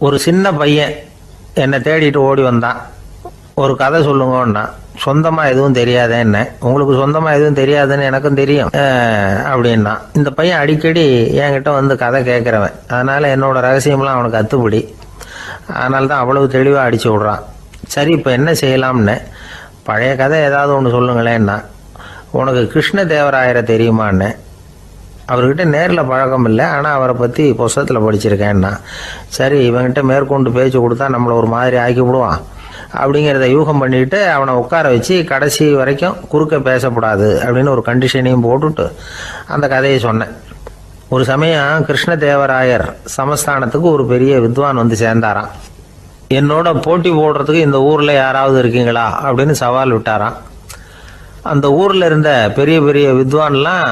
ஒரு சின்ன பையன் என்னை தேடிட்டு ஓடி வந்தான். ஒரு கதை சொல்லுங்கன்னா, சொந்தமாக எதுவும் தெரியாதே என்ன, உங்களுக்கு சொந்தமாக எதுவும் தெரியாதுன்னு எனக்கும் தெரியும் அப்படின்னா. இந்த பையன் அடிக்கடி என்கிட்ட வந்து கதை கேட்குறவன், அதனால் என்னோட ரகசியம்லாம் அவனுக்கு அத்துப்படி. அதனால தான் அவ்வளவு தெளிவாக அடித்து விட்றான். சரி, இப்போ என்ன செய்யலாம்னு, பழைய கதை ஏதாவது ஒன்று சொல்லுங்களேன்னா. உனக்கு கிருஷ்ணதேவராயரை தெரியுமான்னு. அவர்கிட்ட நேரில் பழக்கம் இல்லை, ஆனால் அவரை பற்றி புஸ்தகத்தில் படிச்சிருக்கேன்னா. சரி, இவங்கிட்ட மேற்கொண்டு பேச்சு கொடுத்தா நம்மளை ஒரு மாதிரி ஆக்கி விடுவான் அப்படிங்கிறத யூகம் பண்ணிட்டு அவனை உட்கார வச்சு கடைசி வரைக்கும் குறுக்க பேசக்கூடாது அப்படின்னு ஒரு கண்டிஷனையும் போட்டுட்டு அந்த கதையை சொன்னேன். ஒரு சமயம் கிருஷ்ணதேவராயர் சமஸ்தானத்துக்கு ஒரு பெரிய வித்வான் வந்து சேர்ந்தாராம். என்னோட போட்டி போடுறதுக்கு இந்த ஊரில் யாராவது இருக்கீங்களா அப்படின்னு சவால் விட்டாராம். அந்த ஊரில் இருந்த பெரிய பெரிய வித்வான்லாம்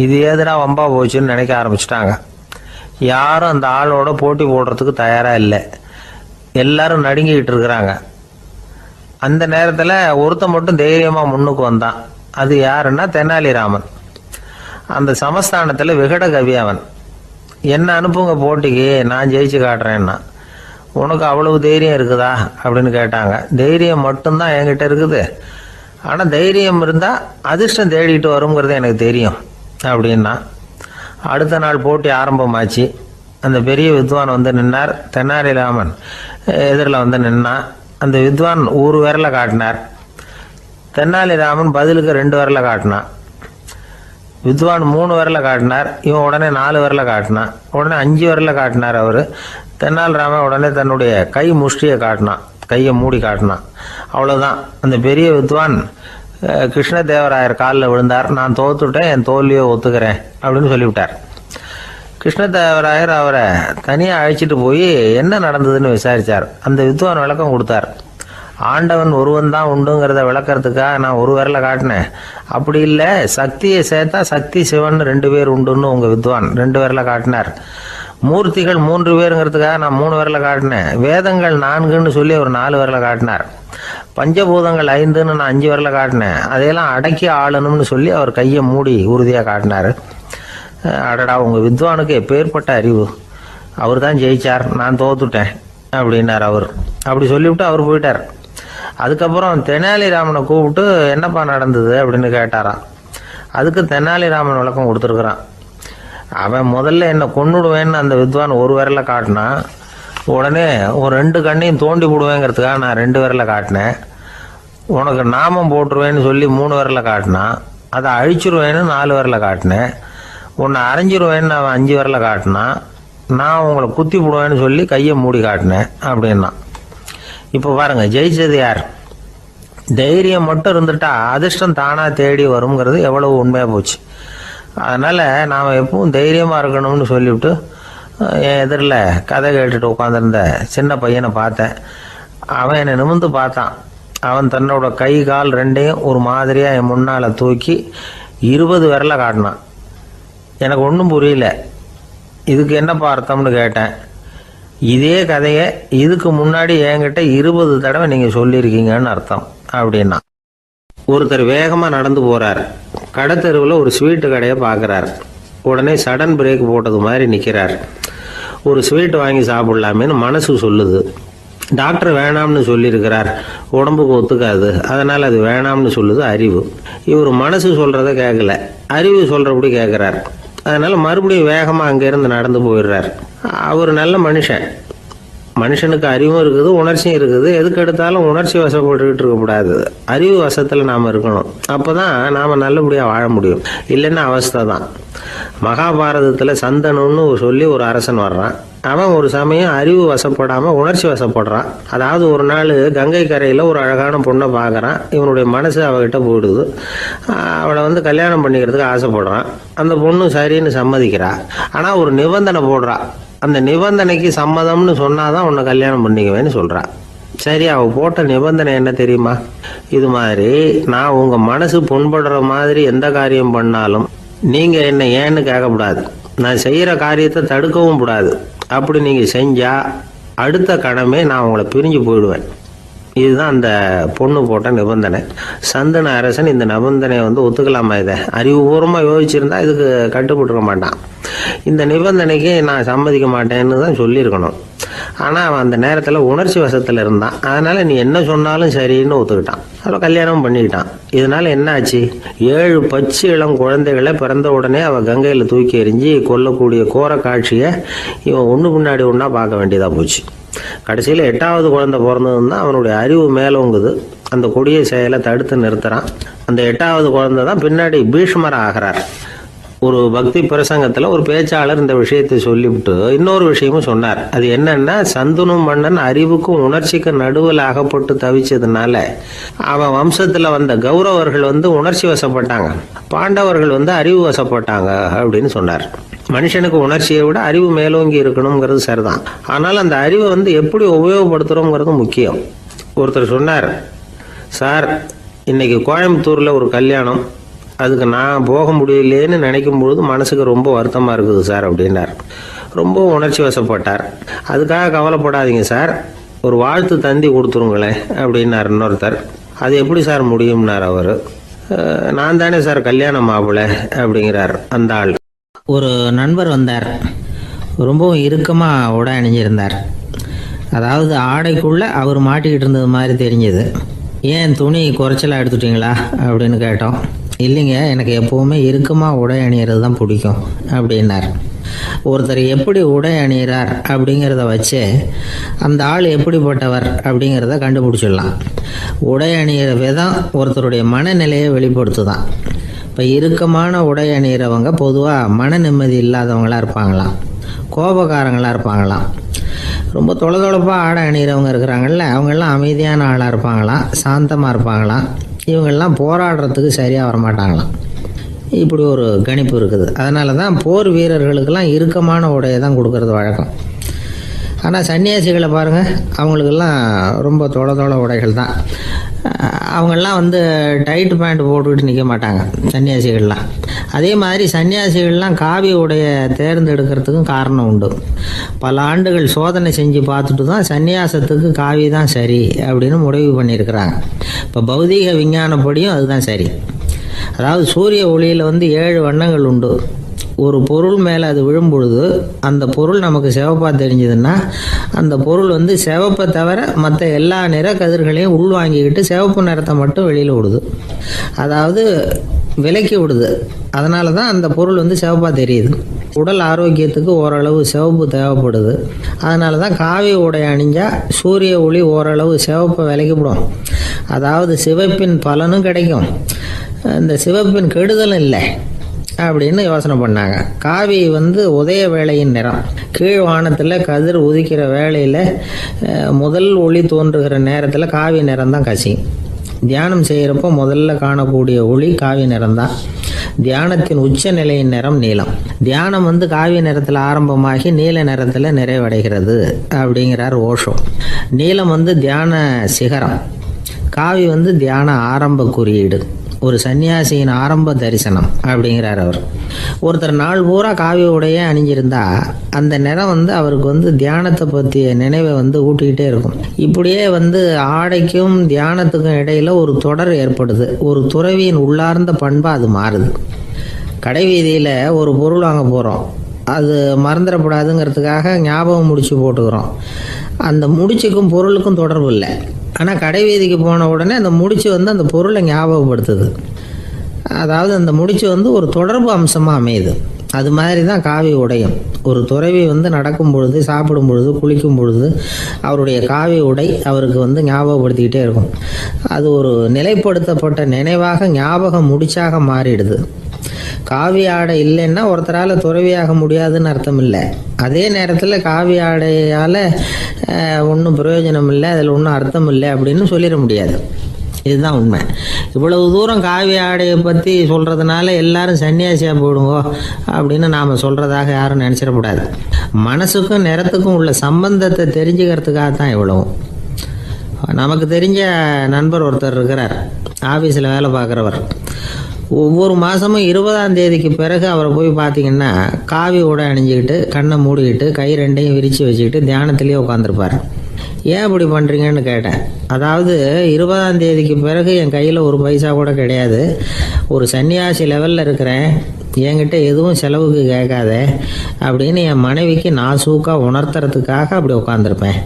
இது ஏதுடா வம்பா போச்சுன்னு நினைக்க ஆரம்பிச்சிட்டாங்க. யாரும் அந்த ஆளோட போட்டி போடுறதுக்கு தயாராக இல்லை. எல்லாரும் நடுங்கிக்கிட்டு இருக்கிறாங்க. அந்த நேரத்தில் ஒருத்தன் மட்டும் தைரியமாக முன்னுக்கு வந்தான். அது யாருன்னா தெனாலிராமன். அந்த சமஸ்தானத்தில் விகட கவி அவன். என்ன அனுப்புங்க போட்டிக்கு, நான் ஜெயிச்சு காட்டுறேன்னா. உனக்கு அவ்வளவு தைரியம் இருக்குதா அப்படின்னு கேட்டாங்க. தைரியம் மட்டும்தான் என்கிட்ட இருக்குது, ஆனால் தைரியம் இருந்தால் அதிர்ஷ்டம் தேடிட்டு வருங்கிறது எனக்கு தெரியும் அப்படின்னா. அடுத்த நாள் போட்டி ஆரம்பமாச்சு. அந்த பெரிய வித்வான் வந்து நின்னார். தெனாலிராமன் எதிரில் வந்து நின்னான். அந்த வித்வான் ஒரு விரலை காட்டினார். தெனாலிராமன் பதிலுக்கு 2 விரலை காட்டினான். வித்வான் 3 விரலை காட்டினார். இவன் உடனே 4 விரலை காட்டினான். உடனே 5 விரலை காட்டினார் அவர். தெனாலிராமன் உடனே தன்னுடைய கை முஷ்டியை காட்டினான், கையை மூடி காட்டினான். அவ்வளோதான். அந்த பெரிய வித்வான் கிருஷ்ணதேவராயர் காலில் விழுந்தார். நான் தோத்துட்டேன், என் தோல்வியை ஒத்துக்கிறேன் அப்படின்னு சொல்லிவிட்டார். கிருஷ்ணதேவராயர் அவரை தனியாக அழைச்சிட்டு போய் என்ன நடந்ததுன்னு விசாரித்தார். அந்த வித்வான் விளக்கம் கொடுத்தார். ஆண்டவன் ஒருவன் தான் உண்டுங்கிறத விளக்கறதுக்காக நான் ஒரு விரலை காட்டினேன். அப்படி இல்லை, சக்தியை சேர்த்தா சக்தி சிவன் 2 பேர் உண்டுன்னு உங்கள் வித்வான் 2 விரலை காட்டினார். மூர்த்திகள் 3 பேருங்கிறதுக்காக நான் 3 விரலை காட்டினேன். வேதங்கள் 4ன்னு சொல்லி ஒரு 4 விரலை காட்டினார். பஞ்சபூதங்கள் 5ன்னு நான் 5 விரலை காட்டினேன். அதையெல்லாம் அடக்கி ஆளணும்னு சொல்லி அவர் கையை மூடி உறுதியாக காட்டினார். அடடா, உங்கள் வித்வானுக்கு எப்பேற்பட்ட அறிவு, அவர் தான் ஜெயிச்சார், நான் தோத்துட்டேன் அப்படின்னார் அவர். அப்படி சொல்லிவிட்டு அவர் போயிட்டார். அதுக்கப்புறம் தெனாலிராமனை கூப்பிட்டு என்னப்பா நடந்தது அப்படின்னு கேட்டாராம். அதுக்கு தெனாலிராமன் விளக்கம் கொடுத்துருக்குறான். அவன் முதல்ல என்னை கொன்னுடுவேன்னு அந்த வித்வான் ஒரு விரலை காட்டினான். உடனே ஒரு 2 கண்ணையும் தோண்டி போடுவேங்கிறதுக்காக நான் 2 விரலை காட்டினேன். உனக்கு நாமம் போட்டுருவேன்னு சொல்லி 3 விரலை காட்டினான். அதை அழிச்சிருவேன்னு 4 விரலை காட்டினேன். உன்னை அரைஞ்சிருவேன்னு அவன் 5 விரலை காட்டினான். நான் உங்களை குத்தி போடுவேன்னு சொல்லி கையை மூடி காட்டினேன் அப்படின்னா. இப்போ பாருங்க, ஜெயிச்சது யார்? தைரியம் மட்டும் இருந்துட்டா அதிர்ஷ்டம் தானா தேடி வருங்கிறது எவ்வளவு உண்மையாக போச்சு. அதனால் நாம் எப்பவும் தைரியமாக இருக்கணும்னு சொல்லிவிட்டு என் எதிரில் கதை கேட்டுட்டு உட்காந்துருந்த சின்ன பையனை பார்த்தேன். அவன் என்னை நிமிர்ந்து பார்த்தான். அவன் தன்னோட கை கால் 2ஐயும் ஒரு மாதிரியாக என் முன்னால் தூக்கி 20 விரலை காட்டினான். எனக்கு ஒன்றும் புரியல. இதுக்கு என்னப்பா அர்த்தம்னு கேட்டேன். இதே கதையை இதுக்கு முன்னாடி என்கிட்ட 20 தடவை நீங்கள் சொல்லியிருக்கீங்கன்னு அர்த்தம் அப்படின்னா. ஒருத்தர் வேகமாக நடந்து போகிறார். கடைத்தெருவில் ஒரு ஸ்வீட்டு கடையை பார்க்குறார். உடனே சடன் பிரேக் போட்டது மாதிரி நிற்கிறார். ஒரு ஸ்வீட் வாங்கி சாப்பிட்லாமேன்னு மனசு சொல்லுது. டாக்டர் வேணாம்னு சொல்லியிருக்கிறார், உடம்புக்கு ஒத்துக்காது, அதனால் அது வேணாம்னு சொல்லுது அறிவு. இவர் மனசு சொல்கிறத கேட்கல, அறிவு சொல்கிறபடி கேட்குறார். அதனால் மறுபடியும் வேகமாக அங்கேருந்து நடந்து போயிடுறார். அவர் நல்ல மனுஷன். மனுஷனுக்கு அறிவும் இருக்குது, உணர்ச்சியும் இருக்குது. எதுக்கு எடுத்தாலும் உணர்ச்சி வசப்பட்டுக்கிட்டு இருக்கக்கூடாது, அறிவு வசத்தில் நாம் இருக்கணும். அப்போ தான் நாம் நல்லபடியாக வாழ முடியும். இல்லைன்னா அவஸ்தை தான். மகாபாரதத்தில் சந்தனுன்னு சொல்லி ஒரு அரசன் வர்றான். அவன் ஒரு சமயம் அறிவு வசப்படாமல் உணர்ச்சி வசப்படுறான். அதாவது ஒரு நாள் கங்கை கரையில் ஒரு அழகான பொண்ணை பார்க்குறான். இவனுடைய மனசு அவகிட்ட போயிடுது. அவளை வந்து கல்யாணம் பண்ணிக்கிறதுக்கு ஆசைப்படுறான். அந்த பொண்ணு சரின்னு சம்மதிக்கிறா. ஆனால் ஒரு நிபந்தனை போடுறா. அந்த நிபந்தனைக்கு சம்மதம்னு சொன்னாதான் உன்னை கல்யாணம் பண்ணிக்குவேன்னு சொல்கிறா. சரி, அவள் போட்ட நிபந்தனை என்ன தெரியுமா? இது மாதிரி, நான் உங்கள் மனசு புண்படுற மாதிரி எந்த காரியம் பண்ணாலும் நீங்கள் என்ன ஏன்னு கேட்கக்கூடாது, நான் செய்கிற காரியத்தை தடுக்கவும் கூடாது. அப்படி நீங்கள் செஞ்சால் அடுத்த கடமை நான் உங்களை பிரிஞ்சு போயிடுவேன். இதுதான் அந்த பொண்ணு போட்ட நிபந்தனை. சந்தன அரசன் இந்த நிபந்தனையை வந்து ஒத்துக்கலாமா? இதை அறிவுபூர்வமாக யோசிச்சிருந்தா இதுக்கு கட்டுப்பட்டுருக்க மாட்டான். இந்த நிபந்தனைக்கு நான் சம்மதிக்க மாட்டேன்னு தான் சொல்லியிருக்கணும். ஆனால் அவன் அந்த நேரத்தில் உணர்ச்சி வசத்தில் இருந்தான். அதனால் நீ என்ன சொன்னாலும் சரின்னு ஒத்துக்கிட்டான். அதில் கல்யாணம் பண்ணிக்கிட்டான். இதனால என்ன ஆச்சு? 7 பச்சை இளம் குழந்தைகளை பிறந்த உடனே அவள் கங்கையில் தூக்கி எறிஞ்சி கொல்லக்கூடிய கோர காட்சியை இவன் ஒன்று பின்னாடி ஒன்றா பார்க்க வேண்டியதாக போச்சு. கடைசியில் 8வது குழந்தை பிறந்ததுன்னு தான் அவனுடைய அறிவு மேலோங்குது. அந்த கொடிய செயலை தடுத்து நிறுத்துறான். அந்த 8வது குழந்தை தான் பின்னாடி பீஷ்மர் ஆகிறார். ஒரு பக்தி பிரசங்கத்தில் ஒரு பேச்சாளர் இந்த விஷயத்தை சொல்லிவிட்டு இன்னொரு விஷயமும் சொன்னார். அது என்னன்னா, சந்துனு மன்னன் அறிவுக்கும் உணர்ச்சிக்கும் நடுவில் அகப்பட்டு தவிச்சதுனால அவன் வம்சத்தில் வந்த கௌரவர்கள் உணர்ச்சி வசப்பட்டாங்க, பாண்டவர்கள் அறிவு வசப்பட்டாங்க அப்படின்னு சொன்னார். மனுஷனுக்கு உணர்ச்சியை விட அறிவு மேலோங்கி இருக்கணுங்கிறது சரிதான். ஆனால் அந்த அறிவை எப்படி உபயோகப்படுத்துகிறோங்கிறது முக்கியம். ஒருத்தர் சொன்னார், சார் இன்னைக்கு கோயம்புத்தூரில் ஒரு கல்யாணம், அதுக்கு நான் போக முடியலேன்னு நினைக்கும் பொழுது மனசுக்கு ரொம்ப வருத்தமாக இருக்குது சார் அப்படின்னார். ரொம்ப உணர்ச்சி வசப்பட்டார். அதுக்காக கவலைப்படாதீங்க சார், ஒரு வாழ்த்து தந்தி கொடுத்துருங்களேன் அப்படின்னார் இன்னொருத்தர். அது எப்படி சார் முடியும்னார் அவர். நான் தானே சார் கல்யாண மாப்பிள்ளை அப்படிங்கிறார் அந்த ஆள். ஒரு நண்பர் வந்தார். ரொம்பவும் இறுக்கமாக உடை அணிஞ்சிருந்தார். அதாவது ஆடைக்குள்ளே அவர் மாட்டிக்கிட்டு இருந்தது மாதிரி தெரிஞ்சது. ஏன் துணி குறைச்சலாக எடுத்துட்டீங்களா அப்படின்னு கேட்டோம். இல்லைங்க, எனக்கு எப்போவுமே இறுக்கமாக உடை அணிகிறது தான் பிடிக்கும் அப்படின்னார். ஒருத்தர் எப்படி உடை அணிகிறார் அப்படிங்கிறத வச்சு அந்த ஆள் எப்படிப்பட்டவர் அப்படிங்கிறத கண்டுபிடிச்சிடலாம். உடை அணிகிற விதம் ஒருத்தருடைய மனநிலையை வெளிப்படுத்துதான். இப்போ இறுக்கமான உடை அணிகிறவங்க பொதுவாக மன நிம்மதி இல்லாதவங்களாக இருப்பாங்களாம், கோபக்காரங்களாக இருப்பாங்களாம். ரொம்ப தொலைதொலைப்பாக ஆடை அணிகிறவங்க இருக்கிறாங்கல்ல, அவங்கெல்லாம் அமைதியான ஆளாக இருப்பாங்களாம், சாந்தமாக இருப்பாங்களாம். இவங்கெல்லாம் போராடுறதுக்கு சரியாக வரமாட்டாங்களாம். இப்படி ஒரு கணிப்பு இருக்குது. அதனால தான் போர் வீரர்களுக்கெல்லாம் இறுக்கமான உடையை தான் கொடுக்கறது வழக்கம். ஆனால் சன்னியாசிகளை பாருங்கள், அவங்களுக்கெல்லாம் ரொம்ப தொலை உடைகள் தான். அவங்கெல்லாம் டைட் பேண்ட் போட்டுக்கிட்டு நிற்க மாட்டாங்க சன்னியாசிகள்லாம். அதே மாதிரி சன்னியாசிகள்லாம் காவி உடைய தேர்ந்தெடுக்கிறதுக்கும் காரணம் உண்டு. பல ஆண்டுகள் சோதனை செஞ்சு பார்த்துட்டு தான் சன்னியாசத்துக்கு காவி தான் சரி அப்படின்னு முடிவு பண்ணியிருக்கிறாங்க. இப்போ பௌதீக விஞ்ஞானப்படியும் அதுதான் சரி. அதாவது சூரிய ஒளியில் 7 வண்ணங்கள் உண்டு. ஒரு பொருள் மேலே அது விழும் பொழுது அந்த பொருள் நமக்கு சிவப்பாக தெரிஞ்சதுன்னா அந்த பொருள் சிவப்பை தவிர மற்ற எல்லா நிற கதிர்களையும் உள்வாங்கிக்கிட்டு சிவப்பு நிறத்தை மட்டும் வெளியில் விடுது. அதாவது விலக்கி விடுது. அதனால தான் அந்த பொருள் சிவப்பாக தெரியுது. உடல் ஆரோக்கியத்துக்கு ஓரளவு சிவப்பு தேவைப்படுது. அதனால தான் காவி உடை அணிஞ்சால் சூரிய ஒளி ஓரளவு சிவப்பை விலக்கிவிடும். அதாவது சிவப்பின் பலனும் கிடைக்கும், இந்த சிவப்பின் கெடுதலும் இல்லை அப்படின்னு யோசனை பண்ணாங்க. காவி உதய வேளையின் நிறம். கீழ் வானத்தில் கதிர் உதிக்கிற வேளையில் முதல் ஒளி தோன்றுகிற நேரத்தில் காவி நிறம் தான் கசியும். தியானம் செய்கிறப்போ முதல்ல காணக்கூடிய ஒளி காவி நிறம் தான். தியானத்தின் உச்ச நிலையின் நிறம் நீலம். தியானம் காவி நிறத்தில் ஆரம்பமாகி நீல நிறத்தில் நிறைவடைகிறது அப்படிங்கிறார் ஓஷோ. நீலம் தியான சிகரம், காவி தியான ஆரம்ப குறியீடு, ஒரு சன்னியாசியின் ஆரம்ப தரிசனம் அப்படிங்கிறார் அவர். ஒருத்தர் நாள் பூரா காவி உடைய அணிஞ்சிருந்தா அந்த நிறம் அவருக்கு தியானத்தை பற்றிய நினைவை ஊட்டிக்கிட்டே இருக்கும். இப்படியே ஆடைக்கும் தியானத்துக்கும் இடையில ஒரு தொடர் ஏற்படுது. ஒரு துறவியின் உள்ளார்ந்த பண்பாக அது மாறுது. கடை வீதியில் ஒரு பொருள் வாங்க போகிறோம், அது மறந்துடக்கூடாதுங்கிறதுக்காக ஞாபகம் முடிச்சு போட்டுக்கிறோம். அந்த முடிச்சுக்கும் பொருளுக்கும் தொடர்பு இல்லை. ஆனால் கடை வீதிக்கு போன உடனே அந்த முடிச்சு அந்த பொருளை ஞாபகப்படுத்துது. அதாவது அந்த முடிச்சு ஒரு தொடர்பு அம்சமாக அமையுது. அது மாதிரி தான் காவி உடையும். ஒரு துறவி நடக்கும் பொழுது, சாப்பிடும் பொழுது, குளிக்கும் பொழுது அவருடைய காவி உடை அவருக்கு ஞாபகப்படுத்திக்கிட்டே இருக்கும். அது ஒரு நிலைப்படுத்தப்பட்ட நினைவாக ஞாபகம் முடிச்சாக மாறிடுது. காவி ஆடை இல்லைன்னா ஒருத்தரால் துறவியாக முடியாதுன்னு அர்த்தம் இல்லை. அதே நேரத்தில் காவி ஆடையால் ஒன்றும் பிரயோஜனம் இல்லை, அதில் ஒன்றும் அர்த்தம் இல்லை அப்படின்னு சொல்லிட முடியாது. இதுதான் உண்மை. இவ்வளவு தூரம் காவி ஆடையை பற்றி சொல்கிறதுனால எல்லாரும் சன்னியாசியாக போயிடுங்கோ அப்படின்னு நாம் சொல்கிறதாக யாரும் நினச்சிடக்கூடாது. மனசுக்கும் நிறத்துக்கும் உள்ள சம்பந்தத்தை தெரிஞ்சுக்கிறதுக்காக தான் இவ்வளவும். நமக்கு தெரிஞ்ச நண்பர் ஒருத்தர் இருக்கிறார், ஆஃபீஸில் வேலை பார்க்குறவர். ஒவ்வொரு மாதமும் 20ஆம் தேதிக்கு பிறகு அவரை போய் பார்த்தீங்கன்னா காவி உடை அணிஞ்சிக்கிட்டு, கண்ணை மூடிக்கிட்டு, கை ரெண்டையும் விரித்து வச்சுக்கிட்டு தியானத்திலேயே உட்காந்துருப்பார். ஏன் இப்படி பண்ணுறீங்கன்னு கேட்டேன். அதாவது 20ஆம் தேதிக்கு பிறகு என் கையில் ஒரு பைசா கூட கிடையாது, ஒரு சன்னியாசி லெவலில் இருக்கிறேன், என்கிட்ட எதுவும் செலவுக்கு கேட்காத அப்படின்னு என் மனைவிக்கு நாசூக்காக உணர்த்துறதுக்காக அப்படி உட்காந்துருப்பேன்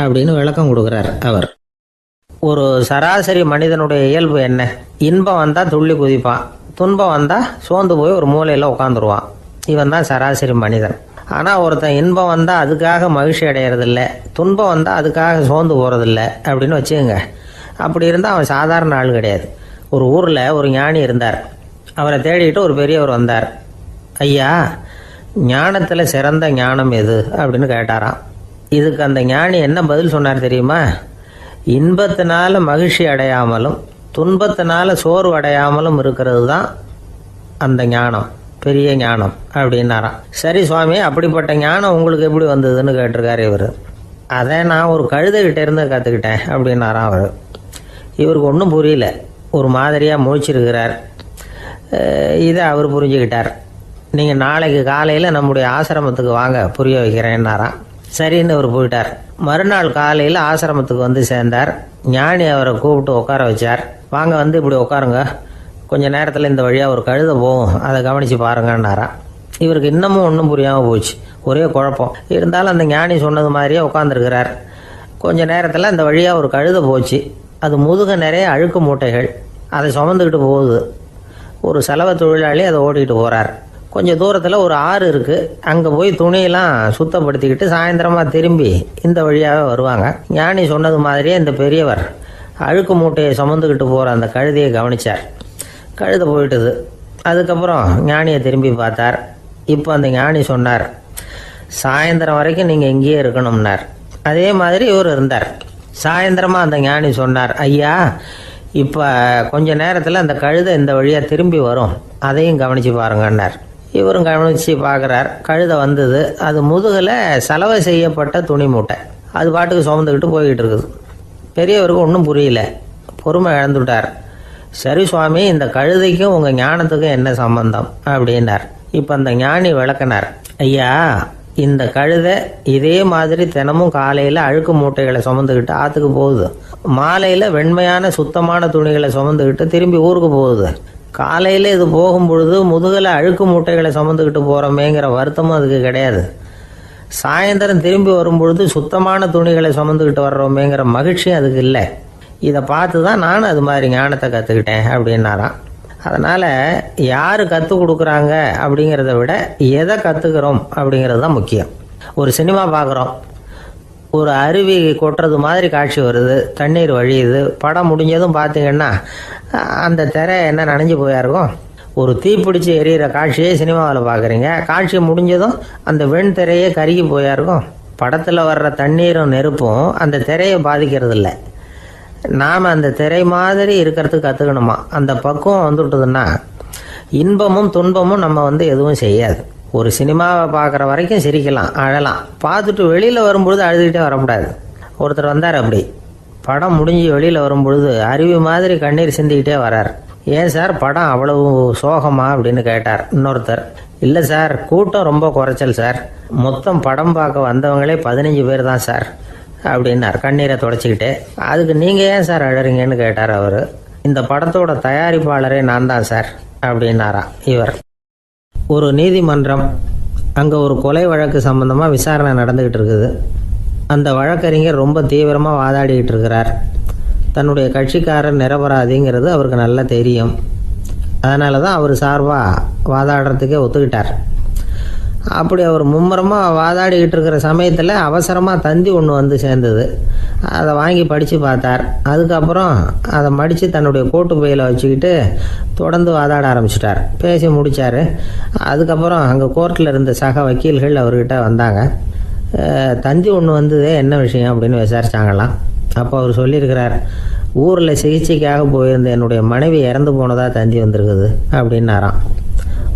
அப்படின்னு விளக்கம் கொடுக்குறார் அவர். ஒரு சராசரி மனிதனுடைய இயல்பு என்ன? இன்பம் வந்தால் துள்ளி குதிப்பான், துன்பம் வந்தால் சோர்ந்து போய் ஒரு மூலையில் உட்காந்துருவான். இவன் தான் சராசரி மனிதன். ஆனால் ஒருத்தன் இன்பம் வந்தால் அதுக்காக மகிழ்ச்சி அடையிறதில்ல, துன்பம் வந்தால் அதுக்காக சோர்ந்து போகிறதில்ல அப்படின்னு வச்சுக்கோங்க. அப்படி இருந்தால் அவன் சாதாரண ஆள் கிடையாது. ஒரு ஊரில் ஒரு ஞானி இருந்தார். அவரை தேடிட்டு ஒரு பெரியவர் வந்தார். ஐயா, ஞானத்தில் சிறந்த ஞானம் எது அப்படின்னு கேட்டாராம். இதுக்கு அந்த ஞானி என்ன பதில் சொன்னார் தெரியுமா? இன்பத்தினால மகிழ்ச்சி அடையாமலும் துன்பத்தினால சோர்வு அடையாமலும் இருக்கிறது தான் அந்த ஞானம், பெரிய ஞானம் அப்படின்னாராம். சரி சுவாமி, அப்படிப்பட்ட ஞானம் உங்களுக்கு எப்படி வந்ததுன்னு கேட்டிருக்காரு இவர். அதை நான் ஒரு கழுதைகிட்ட இருந்து கற்றுக்கிட்டேன் அப்படின்னாராம் அவர். இவருக்கு ஒன்றும் புரியல, ஒரு மாதிரியாக முழிச்சிருக்கிறார். இதை அவர் புரிஞ்சுக்கிட்டார். நீங்கள் நாளைக்கு காலையில் நம்முடைய ஆசிரமத்துக்கு வாங்க, புரிய வைக்கிறேன்னாராம். சரின்னு அவர் போயிட்டார். மறுநாள் காலையில் ஆசிரமத்துக்கு வந்து சேர்ந்தார். ஞானி அவரை கூப்பிட்டு உட்கார வச்சார். வாங்க, வந்து இப்படி உட்காருங்க, கொஞ்சம் நேரத்தில் இந்த வழியாக ஒரு கழுதை போகும், அதை கவனித்து பாருங்கன்னாராம். இவருக்கு இன்னமும் ஒன்றும் புரியாமல் போச்சு, ஒரே குழப்பம். இருந்தாலும் அந்த ஞானி சொன்னது மாதிரியே உட்காந்துருக்கிறார். கொஞ்சம் நேரத்தில் அந்த வழியாக ஒரு கழுதை போச்சு. அது முதுக நிறைய அழுக்கு மூட்டைகள், அதை சுமந்துக்கிட்டு போகுது. ஒரு சலவை தொழிலாளி அதை ஓட்டிகிட்டு போகிறார். கொஞ்சம் தூரத்தில் ஒரு ஆறு இருக்குது. அங்கே போய் துணியெல்லாம் சுத்தப்படுத்திக்கிட்டு சாயந்தரமாக திரும்பி இந்த வழியாகவே வருவாங்க. ஞானி சொன்னது மாதிரியே இந்த பெரியவர் அழுக்கு மூட்டையை சுமந்துக்கிட்டு போகிற அந்த கழுதையை கவனித்தார். கழுதை போயிட்டுது. அதுக்கப்புறம் ஞானியை திரும்பி பார்த்தார். இப்போ அந்த ஞானி சொன்னார், சாயந்தரம் வரைக்கும் நீங்கள் இங்கேயே இருக்கணும்னார். அதே மாதிரி இவர் இருந்தார். சாயந்தரமாக அந்த ஞானி சொன்னார், ஐயா, இப்போ கொஞ்ச நேரத்தில் அந்த கழுதை இந்த வழியாக திரும்பி வரும், அதையும் கவனித்து பாருங்கன்னார். இவரும் கவனித்து பார்க்குறார். கழுதை வந்தது. அது முதுகில் சலவை செய்யப்பட்ட துணி மூட்டை, அது பாட்டுக்கு சுமந்துக்கிட்டு போய்கிட்டு இருக்குது. பெரியவருக்கு ஒன்றும் புரியல, பொறுமை இழந்துட்டார். சரி சுவாமி, இந்த கழுதைக்கும் உங்கள் ஞானத்துக்கும் என்ன சம்பந்தம் அப்படின்னார். இப்போ அந்த ஞானி விளக்கினார். ஐயா, இந்த கழுதை இதே மாதிரி தினமும் காலையில் அழுக்கு மூட்டைகளை சுமந்துக்கிட்டு ஆற்றுக்கு போகுது, மாலையில் வெண்மையான சுத்தமான துணிகளை சுமந்துக்கிட்டு திரும்பி ஊருக்கு போகுது. காலையில் இது போகும் பொழுது முதுகில் அழுக்கு மூட்டைகளை சுமந்துக்கிட்டு போகிறோமேங்கிற வருத்தமும் அதுக்கு கிடையாது. சாயந்தரம் திரும்பி வரும்பொழுது சுத்தமான துணிகளை சுமந்துக்கிட்டு வர்றோமேங்கிற மகிழ்ச்சியும் அதுக்கு இல்லை. இதை பார்த்து தான் நானும் அது மாதிரி ஞானத்தை கற்றுக்கிட்டேன் அப்படின்னாராம். அதனால் யார் கற்றுக் கொடுக்குறாங்க அப்படிங்கிறத விட எதை கற்றுக்கிறோம் அப்படிங்கிறது தான் முக்கியம். ஒரு சினிமா பார்க்குறோம், ஒரு அருவி கொட்டுறது மாதிரி காட்சி வருது, தண்ணீர் வழியுது. படம் முடிஞ்சதும் பார்த்தீங்கன்னா அந்த திரை என்ன நனைஞ்சு போயாருக்கும். ஒரு தீப்பிடிச்சு எரியிற காட்சியே சினிமாவில் பார்க்குறீங்க, காட்சி முடிஞ்சதும் அந்த வெண் திரையே கருகி போயாருக்கும். படத்தில் வர்ற தண்ணீரும் நெருப்பும் அந்த திரையை பாதிக்கிறது இல்லை. நாம் அந்த திரை மாதிரி இருக்கிறதுக்கு கற்றுக்கணுமா. அந்த பக்குவம் வந்துவிட்டதுன்னா இன்பமும் துன்பமும் நம்ம எதுவும் செய்யாது. ஒரு சினிமாவை பார்க்குற வரைக்கும் சிரிக்கலாம், அழலாம். பார்த்துட்டு வெளியில் வரும்பொழுது அழுதுகிட்டே வரக்கூடாது. ஒருத்தர் வந்தார், அப்படி படம் முடிஞ்சு வெளியில் வரும்பொழுது அருவி மாதிரி கண்ணீர் சிந்திக்கிட்டே வரார். ஏன் சார், படம் அவ்வளவு சோகமா அப்படின்னு கேட்டார். இன்னொருத்தர், இல்லை சார், கூட்டம் ரொம்ப குறைச்சல் சார், மொத்தம் படம் பார்க்க வந்தவங்களே 15 பேர் தான் சார் அப்படின்னார் கண்ணீரை தொடச்சிக்கிட்டே. அதுக்கு நீங்கள் ஏன் சார் அழறீங்கன்னு கேட்டார் அவர். இந்த படத்தோட தயாரிப்பாளரே நான் தான் சார் அப்படின்னாரா இவர். ஒரு நீதிமன்றம், அங்கே ஒரு கொலை வழக்கு சம்பந்தமாக விசாரணை நடந்துக்கிட்டு இருக்குது. அந்த வழக்கறிஞர் ரொம்ப தீவிரமாக வாதாடிக்கிட்டு இருக்கிறார். தன்னுடைய கட்சிக்காரர் நிரபராதிங்கிறது அவருக்கு நல்லா தெரியும். அதனால தான் அவர் சார்பாக வாதாடுறதுக்கே ஒத்துக்கிட்டார். அப்படி அவர் மும்முரமாக வாதாடிக்கிட்டு இருக்கிற சமயத்தில் அவசரமாக தந்தி ஒன்று வந்து சேர்ந்தது. அதை வாங்கி படித்து பார்த்தார். அதுக்கப்புறம் அதை மடித்து தன்னுடைய கோட்டு பையில் வச்சுக்கிட்டு தொடர்ந்து வாதாட ஆரம்பிச்சிட்டார். பேசி முடித்தார். அதுக்கப்புறம் அங்கே கோர்ட்டில் இருந்த சக வக்கீல்கள் அவர்கிட்ட வந்தாங்க. தந்தி ஒன்று வந்ததே, என்ன விஷயம் அப்படின்னு விசாரித்தாங்களாம். அப்போ அவர் சொல்லியிருக்கிறார், ஊரில் சிகிச்சைக்காக போயிருந்த என்னுடைய மனைவி இறந்து போனதாக தந்தி வந்திருக்குது அப்படின்னாராம்.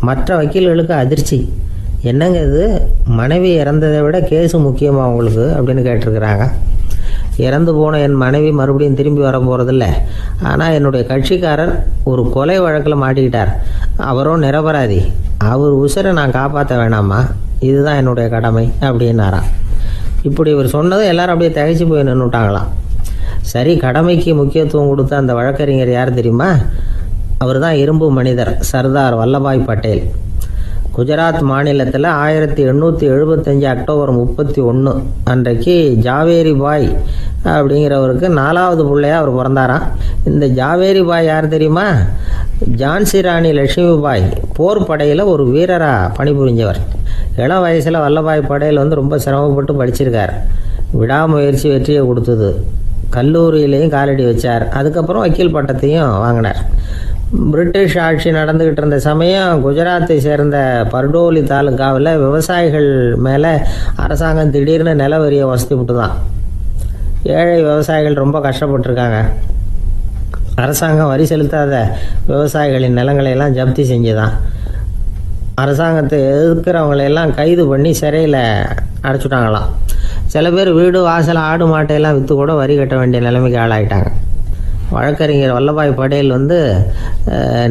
மற்ற வக்கீல்களுக்கு அதிர்ச்சி. என்னங்க இது, மனைவி இறந்ததை விட கேஸு முக்கியமாக உங்களுக்கு அப்படின்னு கேட்டிருக்கிறாங்க. இறந்து போன என் மனைவி மறுபடியும் திரும்பி வர போகிறதில்ல, ஆனால் என்னுடைய கட்சிக்காரர் ஒரு கொலை வழக்கில் மாட்டிக்கிட்டார், அவரும் நிரபராதி, அவர் உசுரை நான் காப்பாற்ற வேணாமா, இதுதான் என்னுடைய கடமை அப்படின்னாராம். இப்படி இவர் சொன்னதும் எல்லாரும் அப்படியே திகைச்சு போய் நின்றுட்டாங்களாம். சரி, கடமைக்கு முக்கியத்துவம் கொடுத்த அந்த வழக்கறிஞர் யார் தெரியுமா? அவர் தான் இரும்பு மனிதர் சர்தார் வல்லபாய் பட்டேல். குஜராத் மாநிலத்தில் 1875 அக்டோபர் 31 அன்றைக்கு ஜாவேரி பாய் அப்படிங்கிறவருக்கு 4வது பிள்ளையா அவர் பிறந்தாராம். இந்த ஜாவேரி பாய் யார் தெரியுமா? ஜான்சி ராணி லட்சுமி பாய் போர் படையில் ஒரு வீரராக பணிபுரிஞ்சவர். இளம் வயசில் வல்லபாய் படையில் ரொம்ப சிரமப்பட்டு படிச்சிருக்கார். விடாமுயற்சி வெற்றியை கொடுத்தது. கல்லூரியிலையும் காலடி வச்சார். அதுக்கப்புறம் வக்கீல் பட்டத்தையும் வாங்கினார். பிரிட்டிஷ் ஆட்சி நடந்துக்கிட்டு இருந்த சமயம் குஜராத்தை சேர்ந்த பர்டோலி தாலுக்காவில் விவசாயிகள் மேலே அரசாங்கம் திடீர்னு நில வரியை வசதி விட்டு தான். ஏழை விவசாயிகள் ரொம்ப கஷ்டப்பட்டுருக்காங்க. அரசாங்கம் வரி செலுத்தாத விவசாயிகளின் நிலங்களையெல்லாம் ஜப்தி செஞ்சுதான். அரசாங்கத்தை எதிர்க்கிறவங்களையெல்லாம் கைது பண்ணி சிறையில் அடைச்சிட்டாங்களாம். சில பேர் வீடு வாசல் ஆடு மாட்டையெல்லாம் விற்று கூட வரி கட்ட வேண்டிய நிலைமைக்கு ஆளாயிட்டாங்க. வழக்கறிஞர் வல்லபாய் படேல்